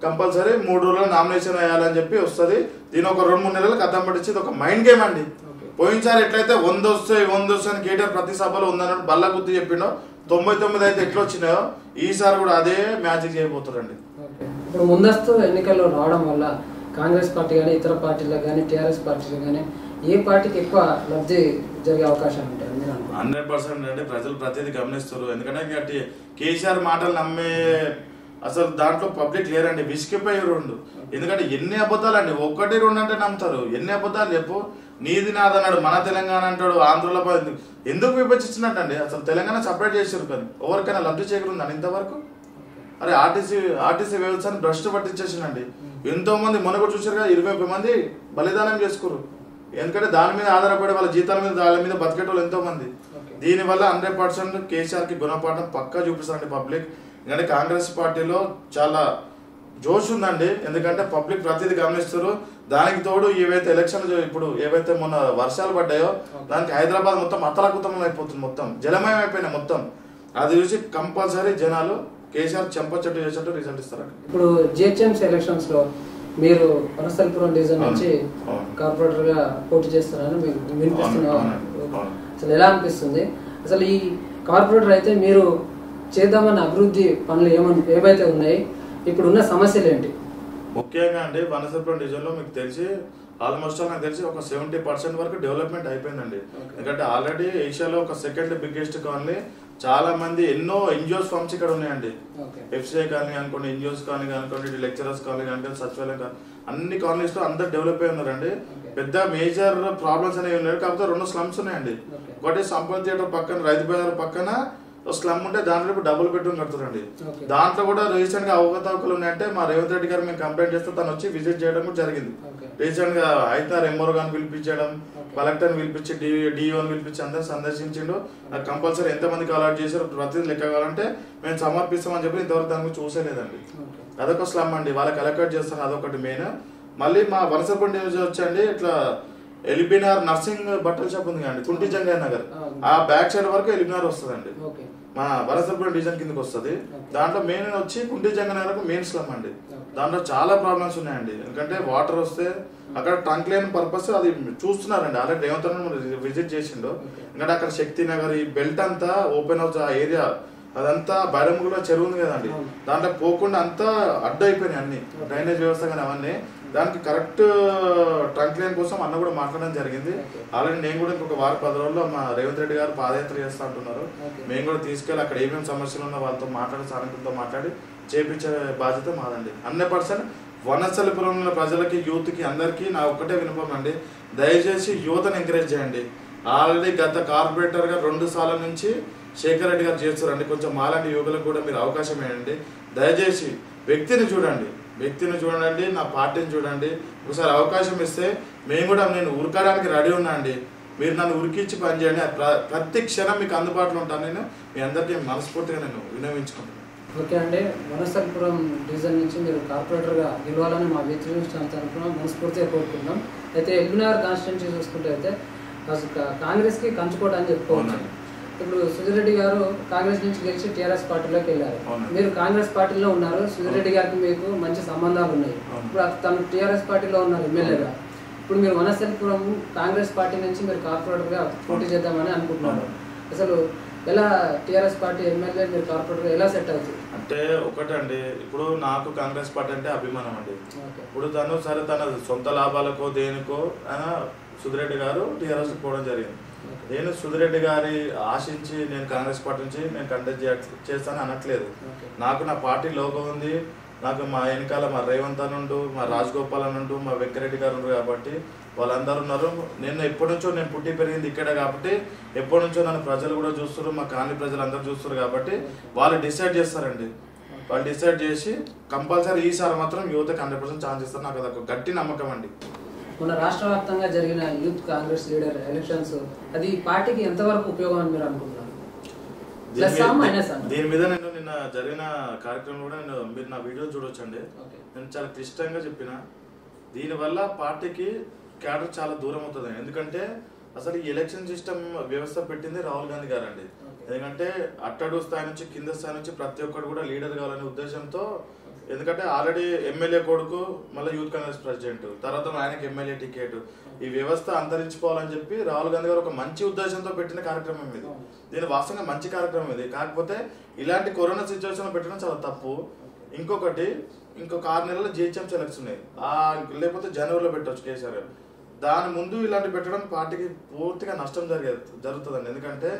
కంపల్సరీ 3 రోజుల్లో నామినేషన్ వేయాలని చెప్పి వస్తుంది. దీని ఒక 2-3 నెలలకు అర్థం పట్టించి ఇది ఒక మైండ్ గేమ్ అండి. పోయినసారి ఎట్లయితే 100 వస్తాయి అని కేటీఆర్ ప్రతి సభలో ఉందన్నాడు, బల్ల గుర్తు చెప్పిండో 99 అయితే ఎట్లా వచ్చినాయో ఈసారి కూడా అదే మ్యాజిక్ చేయబోతారండి. ఇప్పుడు ముందస్తు ఎన్నికల్లో రావడం వల్ల కాంగ్రెస్ పార్టీ కానీ ఇతర పార్టీలకు కానీ టీఆర్ఎస్ పార్టీలకు కానీ ఏ పార్టీకి ఎక్కువ లబ్ధి జరిగే అవకాశాలు ఉంటాయి? 100% అంటే ప్రజలు ప్రతిదీ గమనిస్తారు. ఎందుకంటే కేసీఆర్ మాటలు నమ్మే అసలు దాంట్లో పబ్లిక్ లేరండి, విసిగిపోయి 2. ఎందుకంటే ఎన్ని అబద్ధాలు అండి, 1 2 అంటే నమ్ముతారు. ఎన్ని అబద్ధాలు చెప్పు, నీది నాదన్నాడు, మన తెలంగాణ అంటాడు, ఆంధ్రలో ఎందుకు విభజించినట్టండి? అసలు తెలంగాణ సపరేట్ చేసారు కానీ ఎవరికైనా లబ్ధి చేకూరుందని ఇంతవరకు? అరే ఆర్టీసీ వ్యవస్థను భ్రష్టు పట్టించేసిందండి. ఎంతో మంది మనకు చూసారు కదా, 21 మంది బలిదానం చేసుకోరు. ఎందుకంటే దాని మీద ఆధారపడి వాళ్ళ జీతాల మీద వాళ్ళ మీద బతికేటోళ్ళు ఎంతో మంది. దీనివల్ల 100% కేసీఆర్ కి గుణపాఠం పక్కా చూపిస్తారండి పబ్లిక్. ఎందుకంటే కాంగ్రెస్ పార్టీలో చాలా జోష్ ఉందండి, ఎందుకంటే పబ్లిక్ ప్రతిదీ గమనిస్తారు. దానికి తోడు ఏవైతే ఎలక్షన్లు ఇప్పుడు ఏవైతే మొన్న వర్షాలు పడ్డాయో దానికి హైదరాబాద్ మొత్తం అతలాకుతలం అయిపోతుంది, మొత్తం జలమయం అయిపోయినాయి మొత్తం. అది చూసి కంపల్సరీ జనాలు కేసీఆర్ చెంపచెట్టు చేసినట్టు రిజల్ట్ ఇస్తారు. ఇప్పుడు జిహెచ్ఎంసీ ఎలక్షన్స్ లో మీరు వనస్థలిపురం డివిజన్ నుంచి కార్పొరేటర్ గా పోటీ చేస్తున్నారని మీకు వినిపిస్తున్నా, అసలు ఎలా అనిపిస్తుంది? అసలు ఈ కార్పొరేటర్ అయితే మీరు చేద్దామన్న అభివృద్ధి పనులు ఏవైతే ఉన్నాయి, ఇప్పుడు ఉన్న సమస్యలు ఏంటి? ముఖ్యంగా అండి వనస్థలిపురం డివిజన్ లో మీకు తెలిసి ఆల్మోస్ట్ నాకు తెలిసి ఒక 70% వరకు డెవలప్మెంట్ అయిపోయిందండి. ఎందుకంటే ఆల్రెడీ ఏషియాలో ఒక సెకండ్ బిగ్గెస్ట్ కాలనీ, చాలా మంది ఎన్నో ఎన్జిఓస్ ఫార్మ్స్ ఇక్కడ ఉన్నాయండి. ఎఫ్సిఐ కాలనీ అనుకోండి, ఎన్జిఓస్ కాలనీ అనుకోండి, లెక్చరర్స్ కాలనీ అనుకోండి, సచివాలయం కాలనీ, అన్ని కాలనీస్ లో అందరు డెవలప్ అయి ఉన్నారండి. పెద్ద మేజర్ ప్రాబ్లమ్స్ అనేవి ఉన్నాయి. కాకపోతే 2 స్లమ్స్ ఉన్నాయండి. ఒకటి సంపత్ థియేటర్ పక్కన, రైతు బజార్ పక్కన స్లమ్ ఉంటే దాంట్లో ఇప్పుడు డబుల్ బెడ్రూమ్ కడుతున్నారండి. దాంట్లో కూడా రీసెంట్ గా అవకతవకలు ఉన్నాయంటే మా రేవంత్ రెడ్డి గారు మేము కంప్లైంట్ చేస్తే తను వచ్చి విజిట్ చేయడం కూడా జరిగింది. రీసెంట్ గా అయితే ఎంఆర్ఓ గారిని పిలిపించడం, కలెక్టర్ పిలిపించి, డిఓని పిలిపించి అందరు సందర్శించిండు. కంపల్సరీ ఎంతమందికి అలాట్ చేశారు ప్రతిదీ లెక్క కావాలంటే మేము సమర్పిస్తామని చెప్పి ఇంతవరకు దాని గురించి చూసేలేదండి. అదొక స్లమ్ అండి, వాళ్ళకి అలర్ట్ చేస్తాను, అదొకటి మెయిన్. మళ్ళీ మా వనస్థలిపురం వచ్చండి ఇట్లా ఎలిబినార్ నర్సింగ్ బట్టల షాప్ ఉంది కదండి, కుంటి జంగయ్య నగర్, ఆ బ్యాక్ సైడ్ వరకు ఎలిబినార్ వస్తుందండి, మా వనస్థలిపురం డివిజన్ కిందకి వస్తుంది. దాంట్లో మెయిన్ వచ్చి కుంటి జంగయ్య నగర్ మెయిన్ స్లమ్ అండి. దాంట్లో చాలా ప్రాబ్లమ్స్ ఉన్నాయండి. ఎందుకంటే వాటర్ వస్తే అక్కడ ట్రంక్ లైన్ పర్పస్ అది చూస్తున్నారండి, ఆల్రెడీ రేవంత్ విజిట్ చేసిండు. ఎందుకంటే అక్కడ శక్తి నగర్ ఈ బెల్ట్ అంతా ఓపెన్ అవుతుంది, ఆ ఏరియా అదంతా బైరంగులో చెరువు ఉంది కదండి, దాంట్లో పోకుండా అంతా అడ్డు అయిపోయినాయి అన్ని డ్రైనేజ్ వ్యవస్థ కానీ అవన్నీ. దానికి కరెక్ట్ ట్రంక్ లైన్ కోసం అన్న కూడా మాట్లాడడం జరిగింది. ఆల్రెడీ నేను కూడా ఇంకొక 10 రోజుల్లో మా రేవంత్ రెడ్డి గారు పాదయాత్ర చేస్తా అంటున్నారు. మేము కూడా తీసుకెళ్ళి అక్కడ ఏమేమి సమస్యలు ఉన్నా వాళ్ళతో మాట్లాడి, స్థానికులతో మాట్లాడి చేపించే బాధ్యత మాదండి. 100% వనస్థలిపురంలో ప్రజలకి, యూత్ కి, అందరికీ నా ఒక్కటే వినపం అండి, దయచేసి యువతను ఎంకరేజ్ చేయండి. ఆల్రెడీ గత కార్పొరేటర్ గా 2 సార్ల నుంచి శేఖర్ రెడ్డి గారు చేస్తారండి. కొంచెం మాలాంటి యువకులకు కూడా మీరు అవకాశం ఇవ్వండి. దయచేసి వ్యక్తిని చూడండి, నా పార్టీని చూడండి. ఒకసారి అవకాశం ఇస్తే మేము కూడా, నేను ఉరకడానికి రెడీ ఉన్నా అండి. మీరు నన్ను ఉరికిచ్చి పనిచేయండి, ప్రతి క్షణం మీకు అందుబాటులో ఉంటాను. నేను మీ అందరికీ మనస్ఫూర్తిగా నేను విన్నవించుకుంటున్నాను. ఓకే అండి, వనస్థలిపురం డివిజన్ నుంచి మీరు కార్పొరేటర్గా గెలవాలని మా వ్యక్తి తరఫున మనస్ఫూర్తిగా కోరుకుంటున్నాం. అయితే ఎల్బీనగర్ కాన్స్టిట్యున్సీ చూసుకుంటే అయితే కాంగ్రెస్కి కంచుకోట అని చెప్పుకోవచ్చు. ఇప్పుడు సుధీర్ రెడ్డి గారు కాంగ్రెస్ నుంచి గెలిచి టీఆర్ఎస్ పార్టీలోకి వెళ్ళారు. మీరు కాంగ్రెస్ పార్టీలో ఉన్నారు, సుధీర్ రెడ్డి గారికి మీకు మంచి సంబంధాలు ఉన్నాయి. ఇప్పుడు తను టీఆర్ఎస్ పార్టీలో ఉన్నారు ఎమ్మెల్యేగా. ఇప్పుడు మీరు వనస్థలిపురం కాంగ్రెస్ పార్టీ నుంచి మీరు కార్పొరేటర్గా పోటీ చేద్దామని అనుకుంటున్నారు. అసలు ఎలా టీఆర్ఎస్ పార్టీ ఎమ్మెల్యే మీరు కార్పొరేటర్ ఎలా సెట్ అవుతుంది? అంటే ఒకటండి, ఇప్పుడు నాకు కాంగ్రెస్ పార్టీ అంటే అభిమానం అండి. ఇప్పుడు తను సరే తన సొంత లాభాలకో దేనికో ఆయన సుధీర్ రెడ్డి గారు టీఆర్ఎస్ పోవడం జరిగింది. నేను సుధీర్ రెడ్డి గారి ఆశించి నేను కాంగ్రెస్ పార్టీ నుంచి నేను కంటెస్ట్ చేస్తాను అనట్లేదు. నాకు నా పార్టీ లోగో ఉంది, నాకు మా వెనకాల మా రేవంత్ అనుండు, మా రాజగోపాల్ అనుండు, మా వెంకరెడ్డి గారు ఉన్నారు కాబట్టి వాళ్ళందరూ ఉన్నారు. నేను ఎప్పటి నుంచో నేను పుట్టి పెరిగింది ఇక్కడే కాబట్టి ఎప్పటి నుంచో నన్ను ప్రజలు కూడా చూస్తారు, మా కాలనీ ప్రజలు అందరూ చూస్తారు కాబట్టి వాళ్ళు డిసైడ్ చేస్తారండి. వాళ్ళు డిసైడ్ చేసి కంపల్సరీ ఈసారి మాత్రం యువతకి 100% ఛాన్స్ ఇస్తారు. నాకు అదొక గట్టి నమ్మకం అండి. మన రాష్ట్ర వ్యాప్తంగా జరిగిన యూత్ కాంగ్రెస్ లీడర్ ఎలక్షన్స్ అది పార్టీకి ఎంతవరకు ఉపయోగం అని మీరు అనుకుంటున్నారు? దీని మీద నేను నిన్న జరిగిన కార్యక్రమం కూడా మీరు నా వీడియో చూడొచ్చండి. నేను చాలా క్లిష్టంగా చెప్పిన, దీనివల్ల పార్టీకి క్యాడర్ చాలా దూరం అవుతుంది. ఎందుకంటే అసలు ఈ ఎలక్షన్ సిస్టమ్ వ్యవస్థ పెట్టింది రాహుల్ గాంధీ గారు అండి. ఎందుకంటే అట్టడు స్థాయి నుంచి కింద స్థాయి నుంచి ప్రతి ఒక్కరు కూడా లీడర్ కావాలనే ఉద్దేశంతో, ఎందుకంటే ఆల్రెడీ ఎమ్మెల్యే కొడుకు మళ్ళీ యూత్ కాంగ్రెస్ ప్రెసిడెంట్, తర్వాత ఆయనకి ఎమ్మెల్యే టికెట్, ఈ వ్యవస్థ అంతరించిపోవాలని చెప్పి రాహుల్ గాంధీ గారు ఒక మంచి ఉద్దేశంతో పెట్టిన కార్యక్రమం ఇది. దీని వాస్తవంగా మంచి కార్యక్రమం ఇది. కాకపోతే ఇలాంటి కరోనా సిచ్యువేషన్ పెట్టడం చాలా తప్పు. ఇంకొకటి ఇంకొక 6 నెలల జిహెచ్ఎంసీ ఎలక్షన్ ఉన్నాయి, లేకపోతే జనవరిలో పెట్టవచ్చు కేసీఆర్ గారు. దాని ముందు ఇలాంటి పెట్టడం పార్టీకి పూర్తిగా నష్టం జరుగుతుందండి. ఎందుకంటే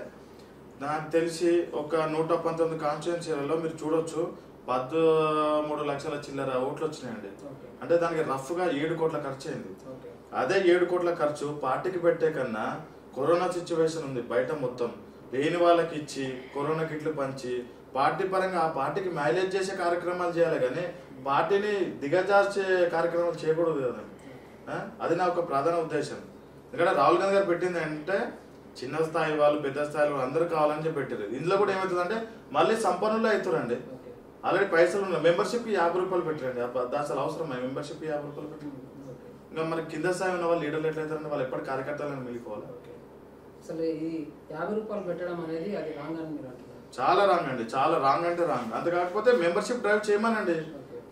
నాకు తెలిసి ఒక 119 కాన్స్టిట్యున్సీలలో మీరు చూడొచ్చు 13 లక్షల చిల్లర ఓట్లు వచ్చినాయండి. అంటే దానికి రఫ్గా 7 కోట్ల ఖర్చు అయింది. అదే 7 కోట్ల ఖర్చు పార్టీకి పెట్టే కన్నా కరోనా సిచ్యువేషన్ ఉంది బయట మొత్తం లేని వాళ్ళకి ఇచ్చి కరోనా కిట్లు పంచి పార్టీ పరంగా ఆ పార్టీకి మైలేజ్ చేసే కార్యక్రమాలు చేయాలి, కానీ పార్టీని దిగజార్చే కార్యక్రమాలు చేయకూడదు కదండి. అది నా ఒక ప్రధాన ఉద్దేశం. ఎందుకంటే రాహుల్ గాంధీ గారు పెట్టింది అంటే చిన్న స్థాయి వాళ్ళు పెద్ద స్థాయి వాళ్ళు అందరూ కావాలని చెప్పి పెట్టారు. ఇందులో కూడా ఏమవుతుందంటే మళ్ళీ సంపన్నులు అవుతారండి. ఆల్రెడీ పైసలు ఉన్నాయి, మెంబర్షిప్ 50 రూపాయలు పెట్టండి, అసలు అవసరం మెంబర్షిప్ 50 రూపాయలు పెట్టండి. ఇంకా మరి కింద స్థాయి ఉన్న వాళ్ళు లీడర్లు ఎట్లయితారంటే వాళ్ళు ఎప్పటి కార్యకర్తలను మిగిలిపోవాలి. అసలు ఈ 50 రూపాయలు పెట్టడం అనేది అది రాంగ్ అని మీరు అంటున్నారు. చాలా రాంగ్ అండి, చాలా రాంగ్ అంటే రాంగ్. అంత కాకపోతే మెంబర్షిప్ డ్రైవ్ చేయమనండి.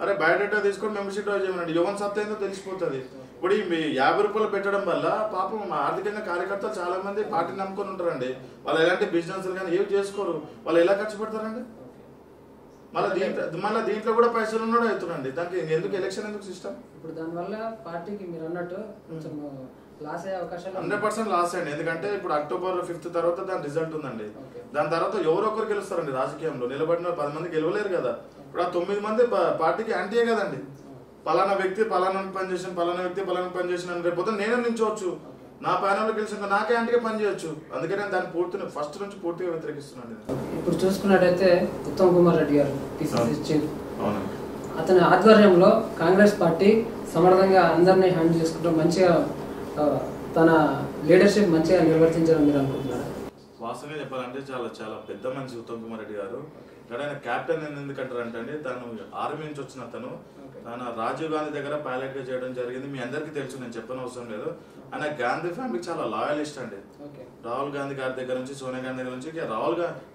అరే బయోడేటా తీసుకొని మెంబర్షిప్ డ్రైవ్ చేయమనండి, యువన్ సత్తా ఏందో తెలిసిపోతుంది. ఇప్పుడు ఈ 50 రూపాయలు పెట్టడం వల్ల పాపం ఆర్థికంగా కార్యకర్తలు చాలా మంది పార్టీని నమ్ముకొని ఉంటారండి. వాళ్ళు ఎలాంటి బిజినెస్ కానీ ఏవి చేసుకోరు, వాళ్ళు ఎలా ఖర్చు పెడతారండి? మళ్ళీ దీంట్లో కూడా పైసలు ఉన్నాడు అవుతుందండి. దానికి ఎందుకు ఎలక్షన్ ఎందుకు సిస్టమ్? ఇప్పుడు దానివల్ల పార్టీకి మీరు అన్నట్టు కొంచెం లాస్ అయ్యే అవకాశాలు 100% లాస్ అండి. ఎందుకంటే ఇప్పుడు October 5th తర్వాత దాని రిజల్ట్ ఉందండి. దాని తర్వాత ఎవరొకరు గెలుస్తారండి రాజకీయంలో. నిలబడిన 10 మంది గెలవలేరు కదా. ఇప్పుడు ఆ 9 మంది పార్టీకి యాంటీయే కదండి. పలానా వ్యక్తి పలానా పనిచేసిన, పలానా వ్యక్తి పలానా పనిచేసిన రేపు నేనే నించవచ్చు, నా ప్యానెల్లో గెలిచిన నాకే యాంటీగా పనిచేయచ్చు. అందుకే నేను దాన్ని పూర్తిగా ఫస్ట్ నుంచి పూర్తిగా వ్యతిరేకిస్తున్నాను. ఇప్పుడు చూసుకున్నట్టయితే ఉత్తమ్ కుమార్ రెడ్డి గారు పిసిసి చీఫ్, అతని ఆధ్వర్యంలో కాంగ్రెస్ పార్టీ సమర్థంగా అందరినీ హ్యాండిల్ చేసుకుంటూ మంచిగా తన లీడర్షిప్ మంచిగా నిర్వర్తించాలని మీరు అనుకుంటున్నారు? వాస్తవంగా చెప్పాలంటే చాలా చాలా పెద్ద మనిషి ఉత్తమ్ కుమార్ రెడ్డి గారు. ఇక్కడ ఆయన క్యాప్టెన్ ఎందుకంటారంటే అండి, తను ఆర్మీ నుంచి వచ్చిన తను రాజీవ్ గాంధీ దగ్గర పైలట్ గా చేయడం జరిగింది. మీ అందరికీ తెలుసు, నేను చెప్పని అవసరం లేదు. ఆయన గాంధీ ఫ్యామిలీకి చాలా లాయలిస్ట్ అండి. రాహుల్ గాంధీ గారి దగ్గర నుంచి సోనియా గాంధీ దగ్గర నుంచి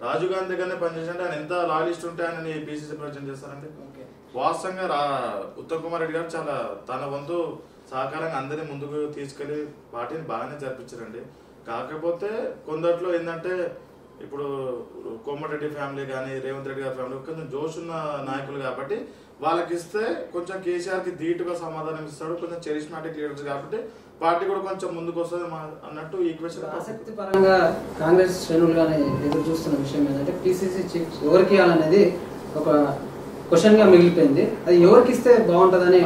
రాజీవ్ గాంధీ దగ్గరనే పనిచేసండి. ఆయన ఎంత లాయలిస్ట్ ఉంటే ఆయన పిసిసి ప్రెసిడెంట్ చేస్తారండి. వాస్తవంగా ఉత్తమ్ కుమార్ రెడ్డి గారు చాలా తన వంతు సహకారంగా అందరినీ ముందుకు తీసుకెళ్లి పార్టీని బాగానే జరిపించారండి. కాకపోతే కొందట్లో ఏంటంటే ఇప్పుడు కోమటిరెడ్డి ఫ్యామిలీ కానీ రేవంత్ రెడ్డి గారి ఫ్యామిలీ కొంచెం జోష్ ఉన్న నాయకులు కాబట్టి వాళ్ళకి ఇస్తే కొంచెం కేసీఆర్ కి ధీటుగా సమాధానం ఇస్తాడు, కొంచెం చరిష్మాటిక్ లీడర్స్ కాబట్టి పార్టీ కూడా కొంచెం ముందుకు వస్తుంది అన్నట్టు ఈక్వేషన్. ఆసక్తి పరంగా కాంగ్రెస్ శ్రేణులుగానే ఎదురు చూస్తున్న విషయం ఏంటంటే పిసిసి చీఫ్ ఎవరికి ఇవ్వాలనేది ఒక క్వశ్చన్ గా మిగిలిపోయింది. అది ఎవరికి ఇస్తే బాగుంటదని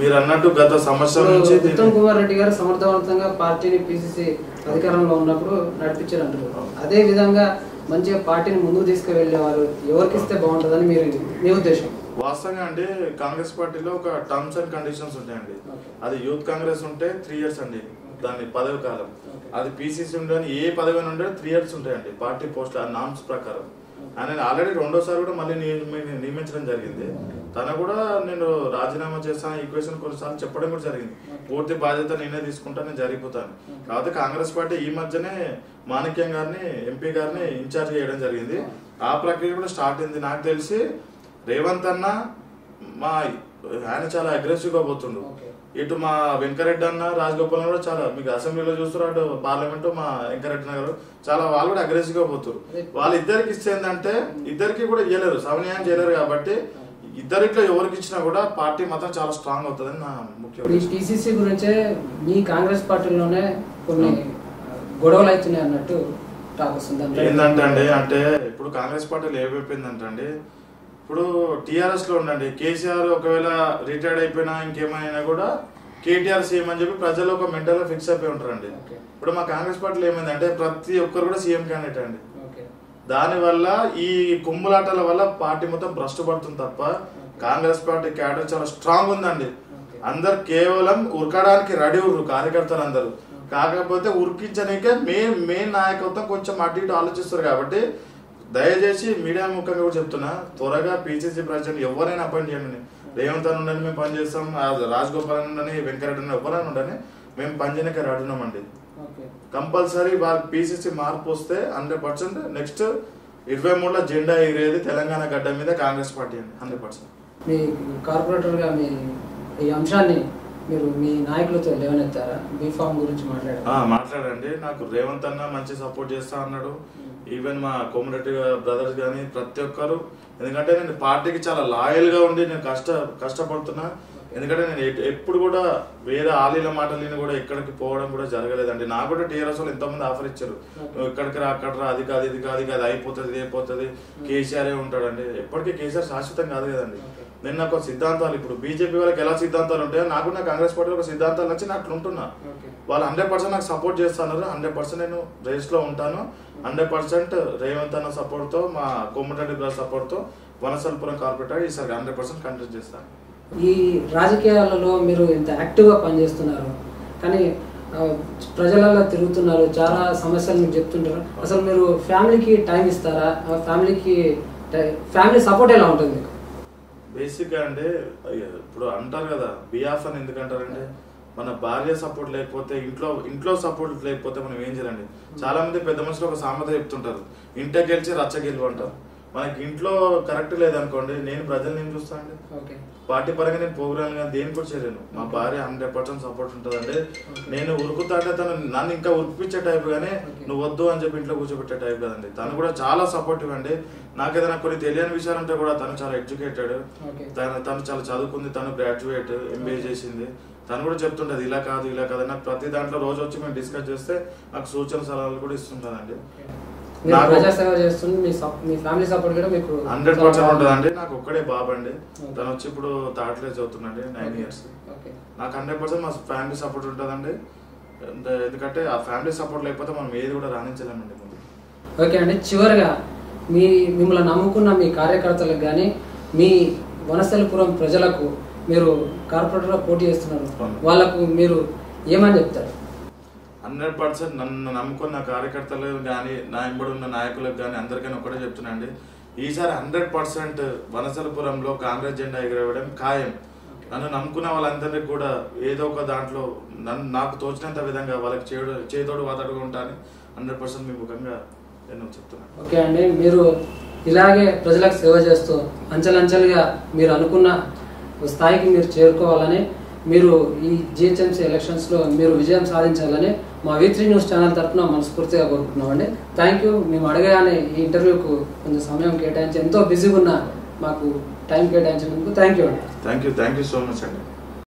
మీరు అన్నట్టు గత సంవత్సరం నుంచి ఉత్తమ్ కుమార్ రెడ్డి గారు సమర్థవంతంగా పార్టీని పిసిసి అధికారంలో ఉన్నప్పుడు నడిపించారు అంటారు. అదే విధంగా మంచిగా పార్టీని ముందుకు తీసుకువెళ్ళేవారు ఎవరికి ఇస్తే బాగుంటుందని మీ ఉద్దేశం? వాస్తవంగా అంటే కాంగ్రెస్ పార్టీలో ఒక టర్మ్స్ అండ్ కండిషన్స్ ఉంటాయండి. అది యూత్ కాంగ్రెస్ ఉంటే 3 years అండి దాని పదవి కాలం. అది పిసిసి ఉంటే ఏ పదవి ఉంటే 3 years ఉంటాయండి పార్టీ పోస్ట్ ఆ నామ్స్ ప్రకారం. ఆయన ఆల్రెడీ 2వ సారి కూడా మళ్ళీ నియమించడం జరిగింది. తన కూడా నేను రాజీనామా చేస్తాను ఈక్వేషన్ కొన్నిసార్లు చెప్పడం కూడా జరిగింది. పూర్తి బాధ్యత నేనే తీసుకుంటా, నేను జరిగిపోతాను. కాకపోతే కాంగ్రెస్ పార్టీ ఈ మధ్యనే మాణిక్యం గారిని ఎంపీ గారిని ఇన్ఛార్జ్ చేయడం జరిగింది. ఆ ప్రక్రియ కూడా స్టార్ట్ అయింది. నాకు తెలిసి రేవంత్ అన్న ఆయన చాలా అగ్రెసివ్ గా పోతుండు. ఇటు మా వెంకరెడ్డి అన్న రాజగోపాల్ కూడా చాలా మీకు అసెంబ్లీలో చూస్తారు, అటు పార్లమెంట్ మా వెంకరెడ్డి నగర్ చాలా వాళ్ళు కూడా అగ్రెసివ్ గా పోతారు. వాళ్ళిద్దరికి ఇస్తే ఏంటంటే ఇద్దరికి కూడా ఇవ్వలేరు, సమన్యాయం చేయలేరు. కాబట్టి ఇద్దరిట్లో ఎవరికి ఇచ్చినా కూడా పార్టీ మాత్రం చాలా స్ట్రాంగ్ అవుతుందని నా ముఖ్య. పిసిసి గురించే మీ కాంగ్రెస్ పార్టీలోనే కొన్ని గొడవలు అవుతున్నాయి అన్నట్టు టాక్ వస్తుంది. ఏంటంటే అంటే ఇప్పుడు కాంగ్రెస్ పార్టీలో ఏమైపోయిందంటే అండి, ఇప్పుడు టీఆర్ఎస్ లో ఉండండి కేసీఆర్ ఒకవేళ రిటైర్డ్ అయిపోయినా ఇంకేమైనా కూడా కేటీఆర్ సీఎం అని చెప్పి ప్రజలు ఒక మెంటల్ గా ఫిక్స్ అయిపోయి ఉంటారండి. ఇప్పుడు మా కాంగ్రెస్ పార్టీలో ఏమైందంటే ప్రతి ఒక్కరు కూడా సీఎం క్యాండిడేట్ అండి. దాని వల్ల ఈ కుమ్ములాటల వల్ల పార్టీ మొత్తం భ్రష్టు పడుతుంది తప్ప కాంగ్రెస్ పార్టీ క్యాడర్ చాలా స్ట్రాంగ్ ఉందండి. అందరు కేవలం ఉరకడానికి రెడీ ఉర్రు కార్యకర్తలు అందరూ. కాకపోతే ఉరికించడానికే మెయిన్ నాయకత్వం కొంచెం అటు ఇటు ఆలోచిస్తారు. కాబట్టి దయచేసి మీడియా ముఖంగా కూడా చెప్తున్నా, త్వరగా పిసిసి ప్రెసిడెంట్ ఎవరైనా అపాయింట్ చేయండి. రేవంత్ అని ఉండని మేము పనిచేస్తాం, రాజగోపాల్ అని ఉండని వెంకరెడ్డి అని ఎవరైనా ఉండని మేము పనిచేయడానికి రెడీ ఉన్నామండి. కంపల్సరీ వాళ్ళ పిసిసి మార్పు వస్తే 100% నెక్స్ట్ 23లో జెండా ఎగిరేది తెలంగాణ గడ్డ మీద కాంగ్రెస్ పార్టీ అండి 100%. మీ కార్పొరేటర్ గా మీ ఈ అంశాన్ని మీరు మీ నాయకులతో లేవనెత్తారా? బీఫామ్ గురించి మాట్లాడండి. నాకు రేవంత్ అన్న మంచి సపోర్ట్ చేస్తా అన్నాడు. ఈవెన్ మా కోమరెడ్డి బ్రదర్స్ కానీ ప్రతి ఒక్కరు, ఎందుకంటే నేను పార్టీకి చాలా లాయల్ గా ఉండి నేను కష్టపడుతున్నా. ఎందుకంటే నేను ఎప్పుడు కూడా వేరే ఆలీల మాటలని కూడా ఎక్కడికి పోవడం కూడా జరగలేదండి. నాకు కూడా టీఆర్ఎస్ వాళ్ళు ఎంతోమంది ఆఫర్ ఇచ్చారు, నువ్వు ఇక్కడికి రా, అక్కడ రా, అది కాదు ఇది కాదు, అది అయిపోతుంది ఇది అయిపోతుంది, కేసీఆర్ ఉంటాడండి. ఎప్పటికీ కేసీఆర్ శాశ్వతం కాదు కదండి. నేను నాకు సిద్ధాంతాలు, ఇప్పుడు బీజేపీ వాళ్ళకి ఎలా సిద్ధాంతాలు ఉంటాయో నాకు నా కాంగ్రెస్ పార్టీలో ఒక సిద్ధాంతాలు నచ్చి నేను అట్లుంటున్నా. వాళ్ళు 100% నాకు సపోర్ట్ చేస్తున్నారు. 100% నేను రేస్ లో ఉంటాను. 100% రేవంత్ అన్న సపోర్ట్ తో, మా కోమటిరెడ్డి బ్రదర్ సపోర్ట్ తో వనసల్పురం కార్పొరేటర్ ఈసారి 100% కంటెస్ట్ చేస్తాను. ఈ రాజకీయాలలో మీరు ఇంత యాక్టివ్గా పనిచేస్తున్నారు, కానీ ప్రజలలో తిరుగుతున్నారు, చాలా సమస్యలు మీకు చెప్తుంటారు. అసలు మీరు ఫ్యామిలీకి టైం ఇస్తారా? ఫ్యామిలీ సపోర్ట్ ఎలా ఉంటుంది? బేసిక్గా అంటే ఇప్పుడు అంటారు కదా, బిఆఫ్ అని ఎందుకు అంటారంటే, మన భార్య సపోర్ట్ లేకపోతే, ఇంట్లో సపోర్ట్ లేకపోతే మనం ఏం చేయాలండి. చాలా మంది పెద్ద మనుషులు ఒక సామెత చెప్తుంటారు, ఇంట గెలిచి రచ్చ గెలుపు అంటారు. మనకి ఇంట్లో కరెక్ట్ లేదనుకోండి, నేను ప్రజల్ని ఏం చూస్తా అండి. పార్టీ పరంగా నేను ప్రోగ్రామ్ కానీ దేని కూడా చేయలేను. మా భార్య 100% సపోర్ట్ ఉంటుందండి. నేను ఉరుకుతా అంటే తను నన్ను ఇంకా ఉరికిపించే టైప్ గానే, నువ్వు వద్దు అని చెప్పి ఇంట్లో కూర్చోబెట్టే టైప్ కదండి. తను కూడా చాలా సపోర్టివ్ అండి. నాకు ఏదైనా కొన్ని తెలియని విషయాలు ఉంటే కూడా తను చాలా ఎడ్యుకేటెడ్, తను చాలా చదువుకుంది, తను గ్రాడ్యుయేట్, ఎంబీఏ చేసింది. తను కూడా చెప్తుంటది ఇలా కాదు ఇలా కాదు. నాకు ప్రతి దాంట్లో రోజు వచ్చి మేము డిస్కస్ చేస్తే నాకు సూచన సలహాలు కూడా ఇస్తుంటదండి. 100% ఉంటుందండి. నాకు ఒక్కడే బాబు అండి, తను వచ్చి ఇప్పుడు థర్డ్ క్లాస్ చదువుతుందండి, 9 years. నాకు 100% మా ఫ్యామిలీ సపోర్ట్ ఉంటుందండి. ఎందుకంటే ఆ ఫ్యామిలీ సపోర్ట్ లేకపోతే మనం ఏది కూడా రాణించలేమండి. ఓకే అండి, చివరిగా మిమ్మల్ని నమ్ముకున్న మీ కార్యకర్తలకు కానీ, మీ వనస్థలిపురం ప్రజలకు, మీరు కార్పొరేటర్గా పోటీ చేస్తున్నారు, వాళ్ళకు మీరు ఏమని చెప్తారు? 100% నన్ను నమ్ముకున్న కార్యకర్తలు కానీ, నా ఇంబడి ఉన్న నాయకులకు కానీ అందరికైనా ఒకటే చెప్తున్నా అండి, ఈసారి 100% వనస్థలిపురంలో కాంగ్రెస్ జెండా ఎగరవేయడం ఖాయం. నన్ను నమ్ముకున్న వాళ్ళందరికీ కూడా ఏదో ఒక దాంట్లో నాకు తోచినంత విధంగా వాళ్ళకి చేదోడు వాదడుగా ఉంటానని 100% మీ ముఖంగా నేను చెప్తున్నాను. ఓకే అండి, మీరు ఇలాగే ప్రజలకు సేవ చేస్తూ అంచెలంచెలుగా మీరు అనుకున్న స్థాయికి మీరు చేరుకోవాలని, మీరు ఈ జిహెచ్ఎంసీ ఎలక్షన్స్లో మీరు విజయం సాధించాలని మా V3 న్యూస్ ఛానల్ తరఫున మనస్ఫూర్తిగా కోరుకుంటున్నామండి. Thank you. మేము అడగగానే ఈ ఇంటర్వ్యూకు కొంచెం సమయం కేటాయించి, ఎంతో బిజీగా ఉన్న మాకు టైం కేటాయించినందుకు థ్యాంక్ యూ అండి. థ్యాంక్ యూ సో మచ్ అండి.